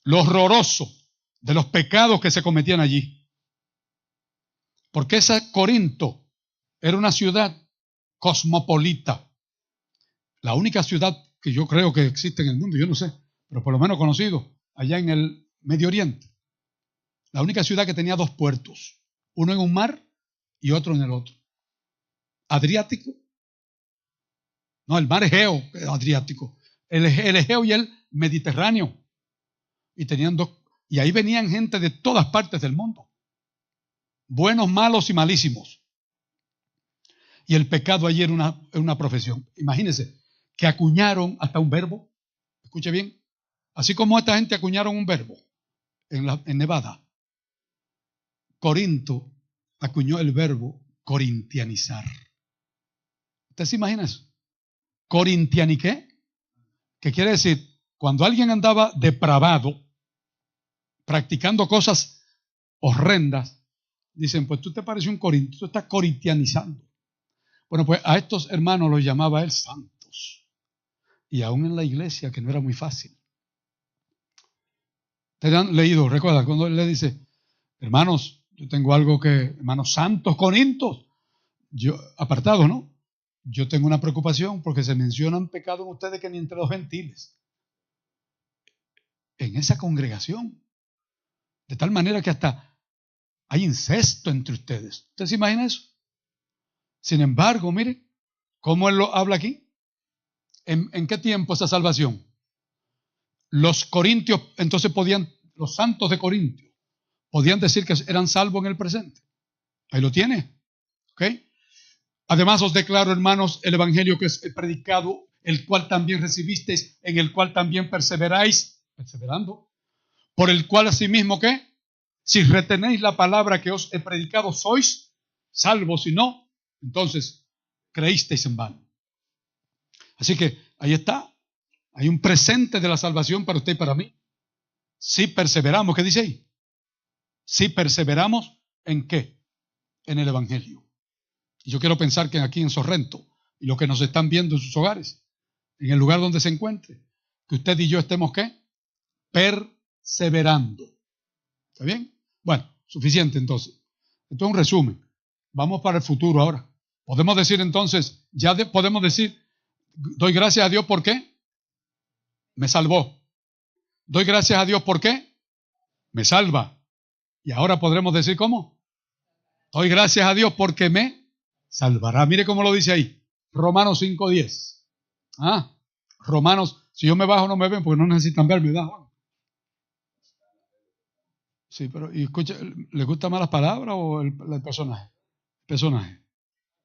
lo horroroso de los pecados que se cometían allí. Porque esa Corinto era una ciudad cosmopolita. La única ciudad que yo creo que existe en el mundo, yo no sé, pero por lo menos conocido, allá en el Medio Oriente. La única ciudad que tenía dos puertos, uno en un mar y otro en el otro. Adriático. No, el mar Egeo, Adriático. El Egeo y el Mediterráneo. Y tenían dos, y ahí venían gente de todas partes del mundo. Buenos, malos y malísimos. Y el pecado allí era una profesión. Imagínense que acuñaron hasta un verbo. Escuche bien. Así como esta gente acuñaron un verbo en Nevada. Corinto acuñó el verbo corintianizar. ¿Usted se imagina eso? ¿Corintianiqué? ¿Qué quiere decir? Cuando alguien andaba depravado, practicando cosas horrendas, dicen, pues tú te pareces un corinto, tú estás corintianizando. Bueno, pues a estos hermanos los llamaba él santos. Y aún en la iglesia, que no era muy fácil. Te han leído, recuerda, cuando él le dice, hermanos, yo tengo algo hermanos santos corintos, apartados, ¿no? Yo tengo una preocupación porque se mencionan pecados en ustedes que ni entre los gentiles. En esa congregación. De tal manera que hasta hay incesto entre ustedes. ¿Usted se imagina eso? Sin embargo, mire, ¿cómo él lo habla aquí? ¿En qué tiempo esa salvación? Los corintios, entonces los santos de Corintio, podían decir que eran salvos en el presente. Ahí lo tiene. ¿Ok? Además os declaro, hermanos, el evangelio que es predicado, el cual también recibisteis, en el cual también perseveráis, perseverando, por el cual asimismo, ¿qué? Si retenéis la palabra que os he predicado, sois salvos, si no, entonces creísteis en vano. Así que ahí está. Hay un presente de la salvación para usted y para mí. Si perseveramos, ¿qué dice ahí? Si perseveramos, ¿en qué? En el evangelio. Y yo quiero pensar que aquí en Sorrento, y los que nos están viendo en sus hogares, en el lugar donde se encuentre, que usted y yo estemos, ¿qué? Perseverando. ¿Está bien? Bueno, suficiente entonces. Esto es un resumen. Vamos para el futuro ahora. Podemos decir entonces, podemos decir, doy gracias a Dios, ¿por qué? Me salvó. Doy gracias a Dios, ¿por qué? Me salva. Y ahora podremos decir, ¿cómo? Doy gracias a Dios porque me salvará. Mire cómo lo dice ahí. Romanos 5:10. Romanos, si yo me bajo no me ven porque no necesitan verme, ¿verdad, Juan? Sí, pero y escucha, ¿le gustan más las palabras o el personaje? El personaje.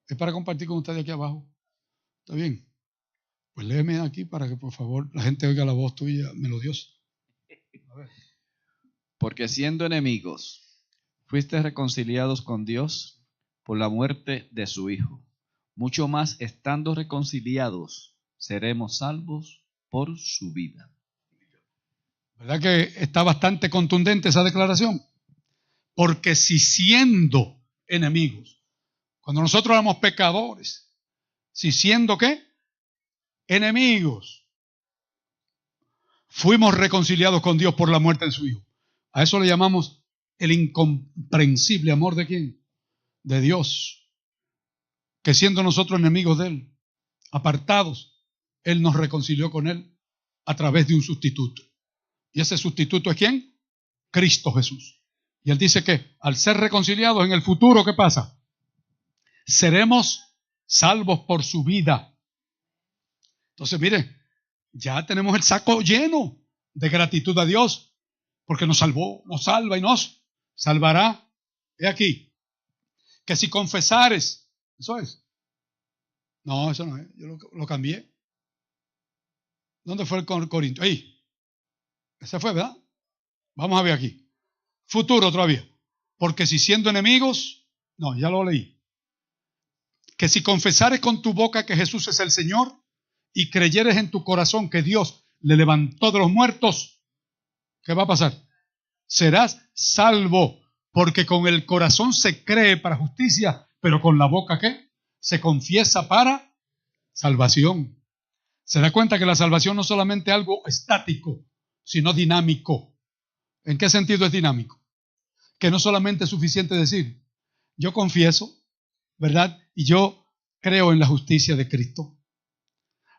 Es para compartir con ustedes aquí abajo. ¿Está bien? Pues léeme aquí para que por favor la gente oiga la voz tuya melodiosa. A ver. Porque siendo enemigos, fuiste reconciliados con Dios por la muerte de su Hijo. Mucho más estando reconciliados, seremos salvos por su vida. ¿Verdad que está bastante contundente esa declaración? Porque si siendo enemigos, cuando nosotros éramos pecadores, si siendo ¿qué? Enemigos, fuimos reconciliados con Dios por la muerte de su Hijo. A eso le llamamos el incomprensible amor de ¿quién? De Dios. Que siendo nosotros enemigos de Él, apartados, Él nos reconcilió con Él a través de un sustituto. ¿Y ese sustituto es quién? Cristo Jesús. Y Él dice que al ser reconciliados en el futuro, ¿qué pasa? Seremos salvos por su vida. Entonces, mire, ya tenemos el saco lleno de gratitud a Dios, porque nos salvó, nos salva y nos salvará. He aquí, que si confesares, eso es. No, eso no es, yo lo cambié. ¿Dónde fue el Corinto? Ahí. Ese fue, ¿verdad? Vamos a ver aquí. Futuro todavía. Porque si siendo enemigos, no, ya lo leí. Que si confesares con tu boca que Jesús es el Señor y creyeres en tu corazón que Dios le levantó de los muertos, ¿qué va a pasar? Serás salvo, porque con el corazón se cree para justicia, pero con la boca ¿qué? Se confiesa para salvación. Se da cuenta que la salvación no es solamente algo estático, sino dinámico. ¿En qué sentido es dinámico? Que no solamente es suficiente decir, yo confieso, ¿verdad? Y yo creo en la justicia de Cristo.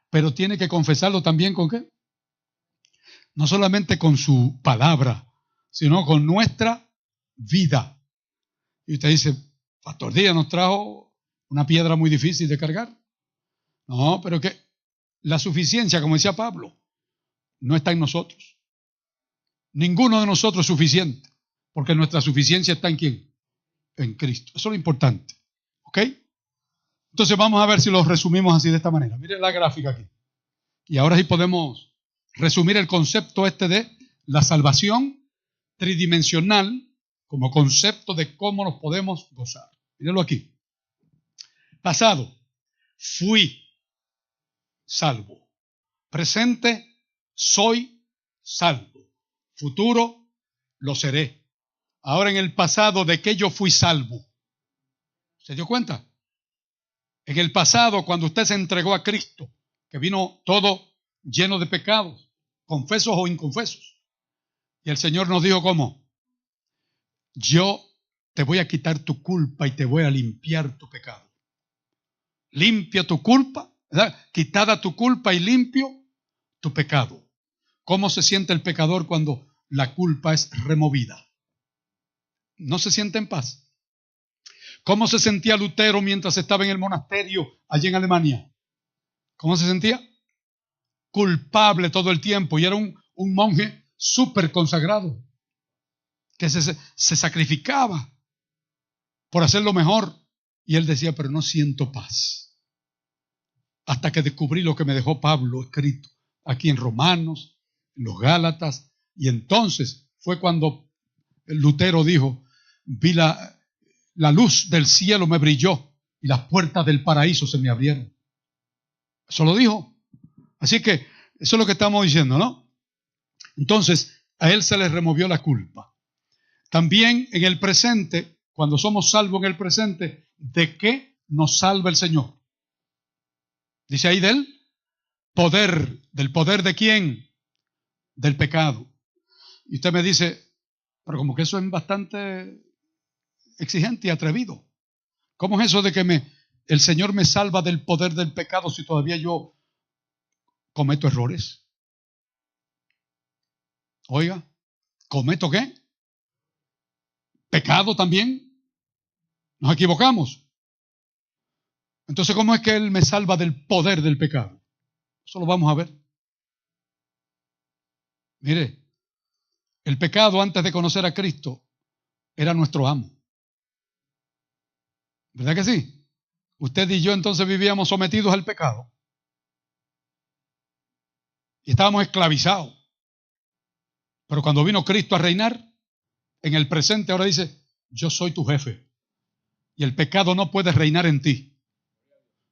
Pero tiene que confesarlo también ¿con qué? No solamente con su palabra, sino con nuestra vida. Y usted dice, Pastor Díaz nos trajo una piedra muy difícil de cargar. No, pero que la suficiencia, como decía Pablo, no está en nosotros. Ninguno de nosotros es suficiente, porque nuestra suficiencia está ¿en quién? En Cristo. Eso es lo importante. ¿Ok? Entonces vamos a ver si lo resumimos así de esta manera. Miren la gráfica aquí. Y ahora sí podemos resumir el concepto de la salvación tridimensional como concepto de cómo nos podemos gozar. Mírenlo aquí. Pasado, fui salvo. Presente, soy salvo. Futuro, lo seré. Ahora en el pasado, ¿de qué yo fui salvo? ¿Se dio cuenta? En el pasado, cuando usted se entregó a Cristo, que vino todo lleno de pecados, confesos o inconfesos, y el Señor nos dijo ¿cómo? Yo te voy a quitar tu culpa y te voy a limpiar tu pecado. Limpia tu culpa, ¿verdad? Quitada tu culpa y limpio tu pecado. ¿Cómo se siente el pecador cuando la culpa es removida? ¿No se siente en paz? ¿Cómo se sentía Lutero mientras estaba en el monasterio allí en Alemania? ¿Cómo se sentía? Culpable todo el tiempo, y era un monje súper consagrado que se sacrificaba por hacer lo mejor, y él decía, pero no siento paz, hasta que descubrí lo que me dejó Pablo escrito aquí en Romanos, en los Gálatas, y entonces fue cuando Lutero dijo, vi la luz del cielo me brilló y las puertas del paraíso se me abrieron. Eso lo dijo. Así que eso es lo que estamos diciendo, ¿no? Entonces, a él se le removió la culpa. También en el presente, cuando somos salvos en el presente, ¿de qué nos salva el Señor? Dice ahí del poder de quién? Del pecado. Y usted me dice, pero como que eso es bastante exigente y atrevido. ¿Cómo es eso de que el Señor me salva del poder del pecado si todavía yo cometo errores? Oiga, ¿cometo qué? ¿Pecado también? ¿Nos equivocamos? Entonces, ¿cómo es que Él me salva del poder del pecado? Eso lo vamos a ver. Mire, el pecado antes de conocer a Cristo era nuestro amo. ¿Verdad que sí? Usted y yo entonces vivíamos sometidos al pecado. Y estábamos esclavizados. Pero cuando vino Cristo a reinar, en el presente ahora dice, yo soy tu jefe. Y el pecado no puede reinar en ti.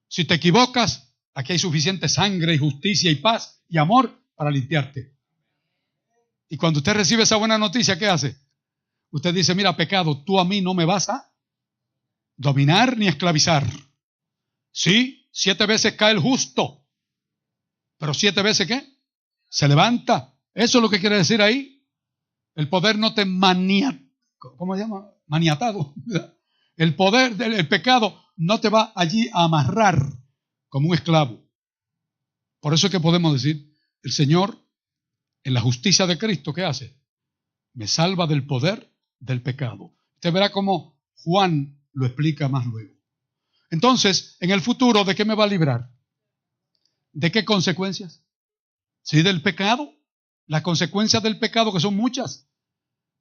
Si te equivocas, aquí hay suficiente sangre y justicia y paz y amor para limpiarte. Y cuando usted recibe esa buena noticia, ¿qué hace? Usted dice, mira, pecado, tú a mí no me vas a dominar ni esclavizar. Sí, 7 veces cae el justo, pero 7 veces ¿qué? Se levanta. Eso es lo que quiere decir ahí. El poder no te ¿cómo se llama? Maniatado. El poder del pecado no te va allí a amarrar como un esclavo. Por eso es que podemos decir, el Señor, en la justicia de Cristo, ¿qué hace? Me salva del poder del pecado. Usted verá cómo Juan lo explica más luego. Entonces, en el futuro, ¿de qué me va a librar? ¿De qué consecuencias? Sí, del pecado. Las consecuencias del pecado, que son muchas.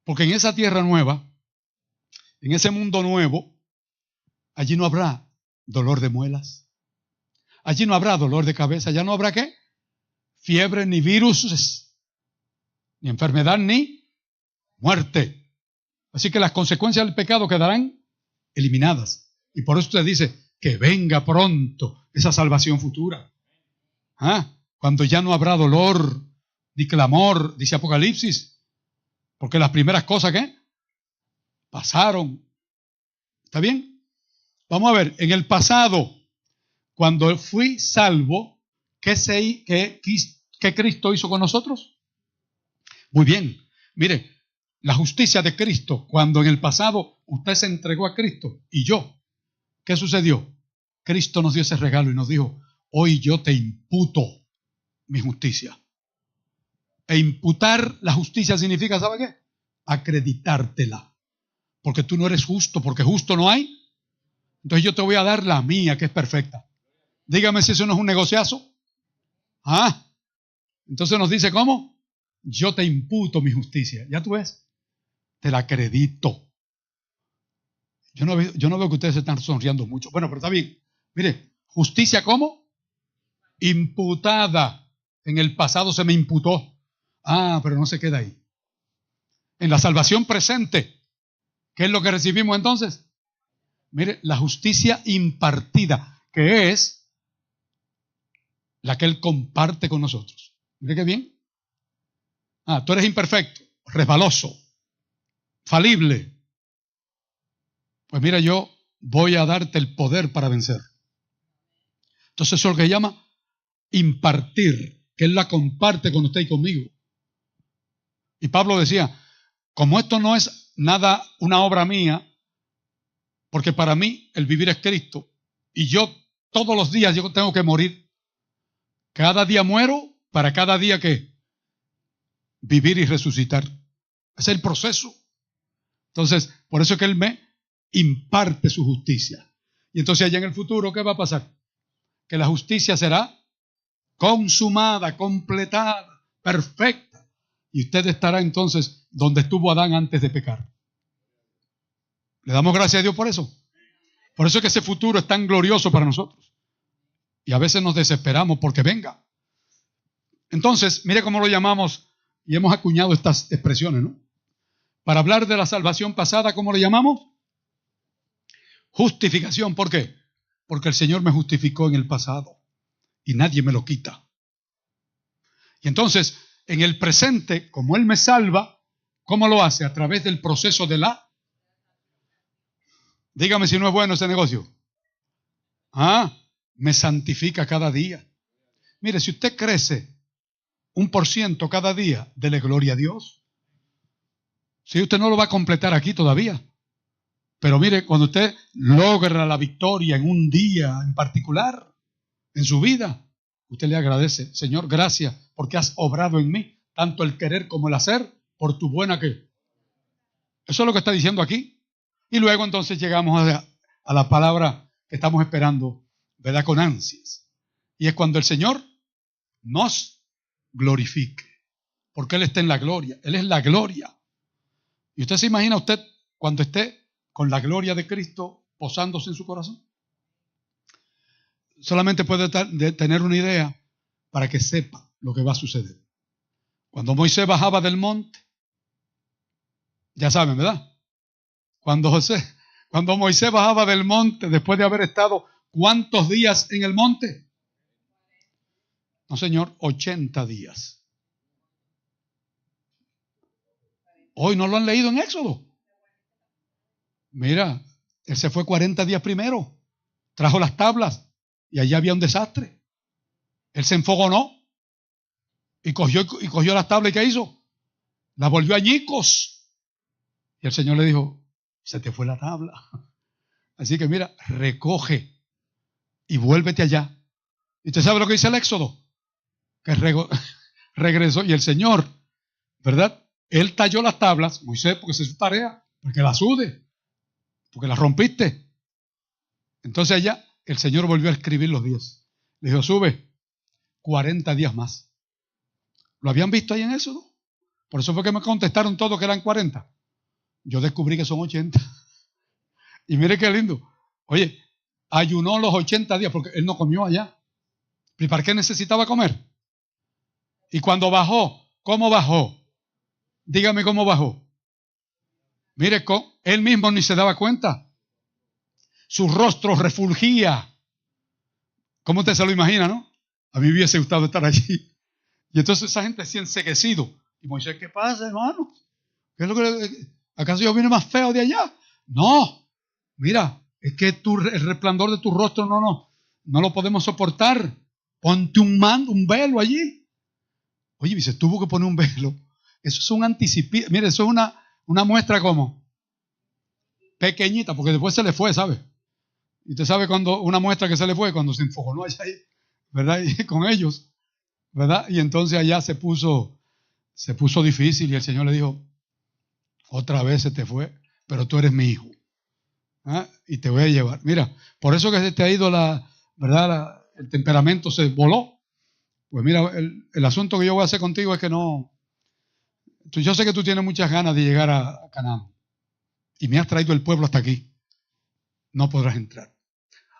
Porque en esa tierra nueva, en ese mundo nuevo, allí no habrá dolor de muelas. Allí no habrá dolor de cabeza. ¿Ya no habrá qué? Fiebre, ni virus, ni enfermedad, ni muerte. Así que las consecuencias del pecado quedarán eliminadas. Y por eso usted dice que venga pronto esa salvación futura. Cuando ya no habrá dolor ni clamor, dice Apocalipsis. Porque las primeras cosas ¿qué? Pasaron. ¿Está bien? Vamos a ver, en el pasado, cuando fui salvo, ¿qué Cristo hizo con nosotros? Muy bien. Mire, la justicia de Cristo, cuando en el pasado usted se entregó a Cristo y yo, ¿qué sucedió? Cristo nos dio ese regalo y nos dijo, hoy yo te imputo mi justicia. E imputar la justicia significa, ¿sabe qué? Acreditártela. Porque tú no eres justo, porque justo no hay Entonces yo te voy a dar la mía, que es perfecta. Dígame si eso no es un negociazo. ¿Ah? Entonces nos dice, ¿cómo? Yo te imputo mi justicia. ¿Ya tú ves? Te la acredito. Yo no veo que ustedes se están sonriendo mucho. Bueno, pero está bien. Mire, justicia ¿cómo? Imputada. En el pasado se me imputó. Ah, pero no se queda ahí. En la salvación presente, ¿qué es lo que recibimos entonces? Mire, la justicia impartida, que es la que Él comparte con nosotros. Mire qué bien. Ah, tú eres imperfecto, resbaloso, falible. Pues mira, yo voy a darte el poder para vencer. Entonces eso es lo que llama impartir, que Él la comparte con usted y conmigo. Y Pablo decía, como esto no es nada, una obra mía, porque para mí el vivir es Cristo, y yo todos los días yo tengo que morir. Cada día muero para cada día que vivir y resucitar. Ese es el proceso. Entonces, por eso es que Él me imparte su justicia. Y entonces allá en el futuro, ¿qué va a pasar? Que la justicia será consumada, completada, perfecta. Y usted estará entonces donde estuvo Adán antes de pecar. ¿Le damos gracias a Dios por eso? Por eso es que ese futuro es tan glorioso para nosotros. Y a veces nos desesperamos porque venga. Entonces, mire cómo lo llamamos, y hemos acuñado estas expresiones, ¿no? Para hablar de la salvación pasada, ¿cómo lo llamamos? Justificación. ¿Por qué? Porque el Señor me justificó en el pasado y nadie me lo quita. Y entonces, en el presente, como Él me salva, ¿cómo lo hace? A través del proceso de la... Dígame si no es bueno ese negocio. Ah, me santifica cada día. Mire, si usted crece 1% cada día, dele gloria a Dios. Si usted no lo va a completar aquí todavía. Pero mire, cuando usted logra la victoria en un día en particular, en su vida, usted le agradece, Señor, gracias porque has obrado en mí, tanto el querer como el hacer, por tu buena que. Eso es lo que está diciendo aquí. Y luego entonces llegamos a la palabra que estamos esperando, ¿verdad? Con ansias. Y es cuando el Señor nos glorifique. Porque Él está en la gloria. Él es la gloria. ¿Y usted se imagina usted cuando esté con la gloria de Cristo posándose en su corazón? Solamente puede tener una idea para que sepa lo que va a suceder. Cuando Moisés bajaba del monte, ya saben, ¿verdad? Cuando Moisés bajaba del monte, después de haber estado ¿cuántos días en el monte? No, señor, 80 días. Hoy no lo han leído en Éxodo. Mira, él se fue 40 días primero, trajo las tablas y allá había un desastre. Él se enfogonó y cogió las tablas y ¿qué hizo? Las volvió añicos. Y el Señor le dijo, se te fue la tabla. Así que mira, recoge y vuélvete allá. ¿Y usted sabe lo que dice el Éxodo? Que regresó y el Señor, ¿verdad? Él talló las tablas, Moisés, porque esa es su tarea, porque las sude, porque las rompiste. Entonces allá el Señor volvió a escribir los días. Le dijo, sube 40 días más. ¿Lo habían visto ahí en Éxodo? Por eso fue que me contestaron todos que eran 40. Yo descubrí que son 80. Y mire qué lindo. Oye, ayunó los 80 días porque él no comió allá. ¿Y para qué necesitaba comer? Y cuando bajó, ¿cómo bajó? Dígame cómo bajó. Mire, él mismo ni se daba cuenta. Su rostro refulgía. ¿Cómo usted se lo imagina, no? A mí me hubiese gustado estar allí. Y entonces esa gente se ha enceguecido. Y Moisés, ¿qué pasa, hermano? ¿Qué es lo ¿Acaso yo vine más feo de allá? No. Mira, es que el resplandor de tu rostro no lo podemos soportar. Ponte un velo allí. Oye, y se tuvo que poner un velo. Eso es un anticipo. Mire, eso es una muestra como pequeñita, porque después se le fue, ¿sabe? Y usted sabe cuando una muestra que se le fue, cuando se enfogonó allá, ¿verdad? Y con ellos, ¿verdad? Y entonces allá se puso difícil y el Señor le dijo, otra vez se te fue, pero tú eres mi hijo. Y te voy a llevar. Mira, por eso que se te ha ido ¿verdad? El temperamento se voló. Pues mira, el asunto que yo voy a hacer contigo es que no. Yo sé que tú tienes muchas ganas de llegar a Canaán. Y me has traído el pueblo hasta aquí. No podrás entrar.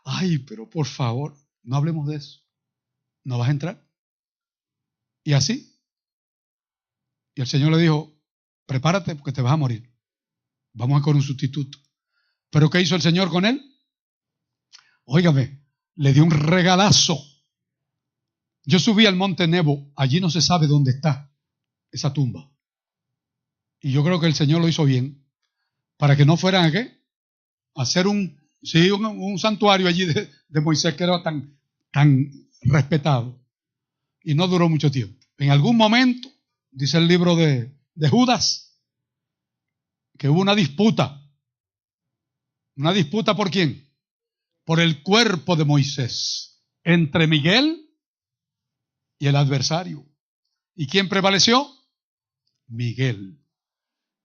Ay, pero por favor, no hablemos de eso. No vas a entrar. Y así. Y el Señor le dijo, prepárate porque te vas a morir. Vamos a con un sustituto. ¿Pero qué hizo el Señor con él? Óigame, le dio un regalazo. Yo subí al monte Nebo, allí no se sabe dónde está esa tumba. Y yo creo que el Señor lo hizo bien, para que no fueran a qué, a hacer un santuario allí de Moisés que era tan respetado. Y no duró mucho tiempo. En algún momento, dice el libro de Judas, que hubo una disputa. ¿Una disputa por quién? Por el cuerpo de Moisés, entre Miguel y el adversario. ¿Y quién prevaleció? Miguel.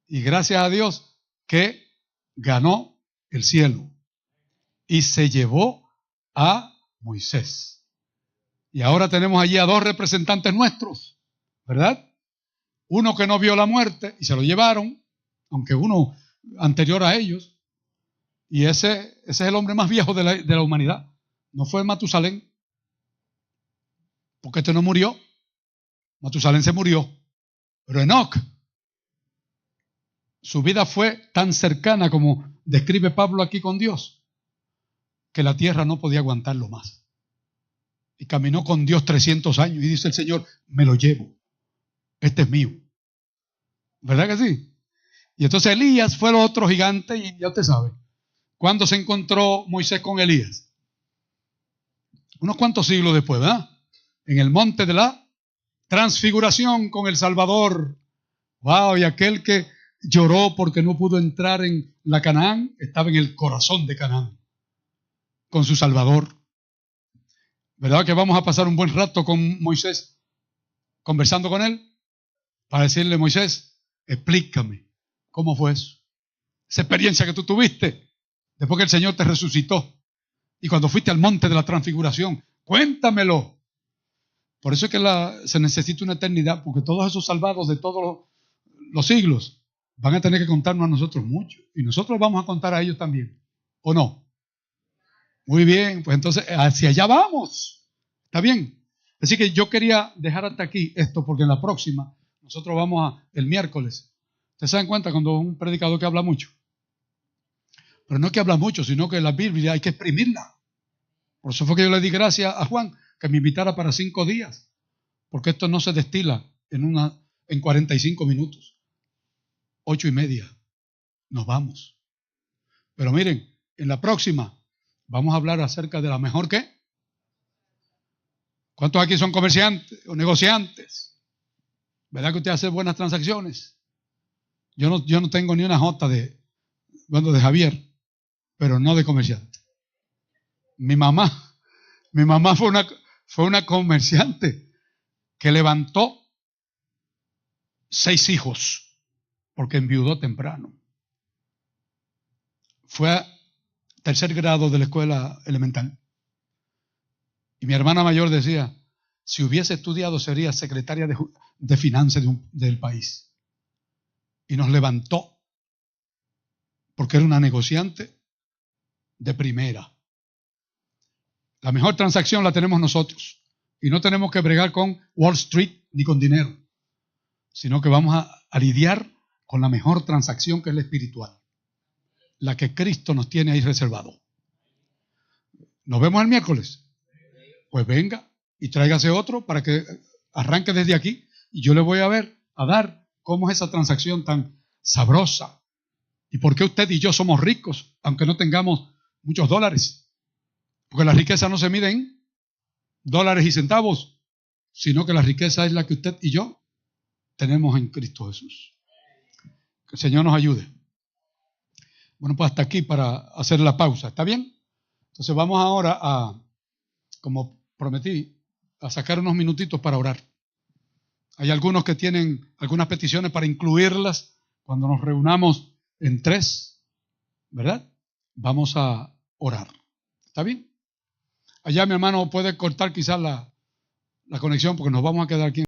Y gracias a Dios que ganó el cielo y se llevó a Moisés. Y ahora tenemos allí a dos representantes nuestros, ¿verdad? Uno que no vio la muerte y se lo llevaron, aunque uno anterior a ellos. Y ese es el hombre más viejo de la humanidad. No fue Matusalén, porque este no murió. Matusalén se murió. Pero Enoc, su vida fue tan cercana como describe Pablo aquí con Dios, que la tierra no podía aguantarlo más. Y caminó con Dios 300 años y dice el Señor, me lo llevo. Este es mío. ¿Verdad que sí? Y entonces Elías fue el otro gigante y ya usted sabe. ¿Cuándo se encontró Moisés con Elías? Unos cuantos siglos después, ¿verdad? En el monte de la transfiguración con el Salvador. ¡Wow! Y aquel que lloró porque no pudo entrar en la Canaán, estaba en el corazón de Canaán, con su Salvador. ¿Verdad que vamos a pasar un buen rato con Moisés, conversando con él? Para decirle, Moisés, explícame, ¿cómo fue eso? Esa experiencia que tú tuviste. Después que el Señor te resucitó. Y cuando fuiste al monte de la transfiguración, cuéntamelo. Por eso es que se necesita una eternidad, porque todos esos salvados de todos los siglos van a tener que contarnos a nosotros mucho. Y nosotros vamos a contar a ellos también. ¿O no? Muy bien, pues entonces hacia allá vamos. ¿Está bien? Así que yo quería dejar hasta aquí esto, porque en la próxima, nosotros vamos el miércoles. ¿Ustedes se dan cuenta cuando un predicador que habla mucho? Pero no es que habla mucho, sino que la Biblia hay que exprimirla. Por eso fue que yo le di gracias a Juan que me invitara para 5 días. Porque esto no se destila en 45 minutos. 8:30. Nos vamos. Pero miren, en la próxima vamos a hablar acerca de la mejor ¿qué? ¿Cuántos aquí son comerciantes o negociantes? ¿Verdad que usted hace buenas transacciones? Yo no tengo ni una jota de Javier, pero no de comerciante. Mi mamá fue una comerciante que levantó 6 hijos porque enviudó temprano. Fue a 3er grado de la escuela elemental. Y mi hermana mayor decía, si hubiese estudiado sería secretaria de finanzas del país. Y nos levantó porque era una negociante de primera. La mejor transacción la tenemos nosotros. Y no tenemos que bregar con Wall Street ni con dinero, sino que vamos a lidiar con la mejor transacción, que es la espiritual, la que Cristo nos tiene ahí reservado. ¿Nos vemos el miércoles? Pues venga y tráigase otro para que arranque desde aquí y yo le voy a dar cómo es esa transacción tan sabrosa y por qué usted y yo somos ricos aunque no tengamos muchos dólares, porque la riqueza no se mide en dólares y centavos, sino que la riqueza es la que usted y yo tenemos en Cristo Jesús. Que el Señor nos ayude. Bueno, pues hasta aquí para hacer la pausa, ¿está bien? Entonces vamos ahora como prometí, a sacar unos minutitos para orar. Hay algunos que tienen algunas peticiones para incluirlas cuando nos reunamos en 3, ¿verdad? vamos a orar. ¿Está bien? Allá mi hermano puede cortar quizás la conexión porque nos vamos a quedar aquí.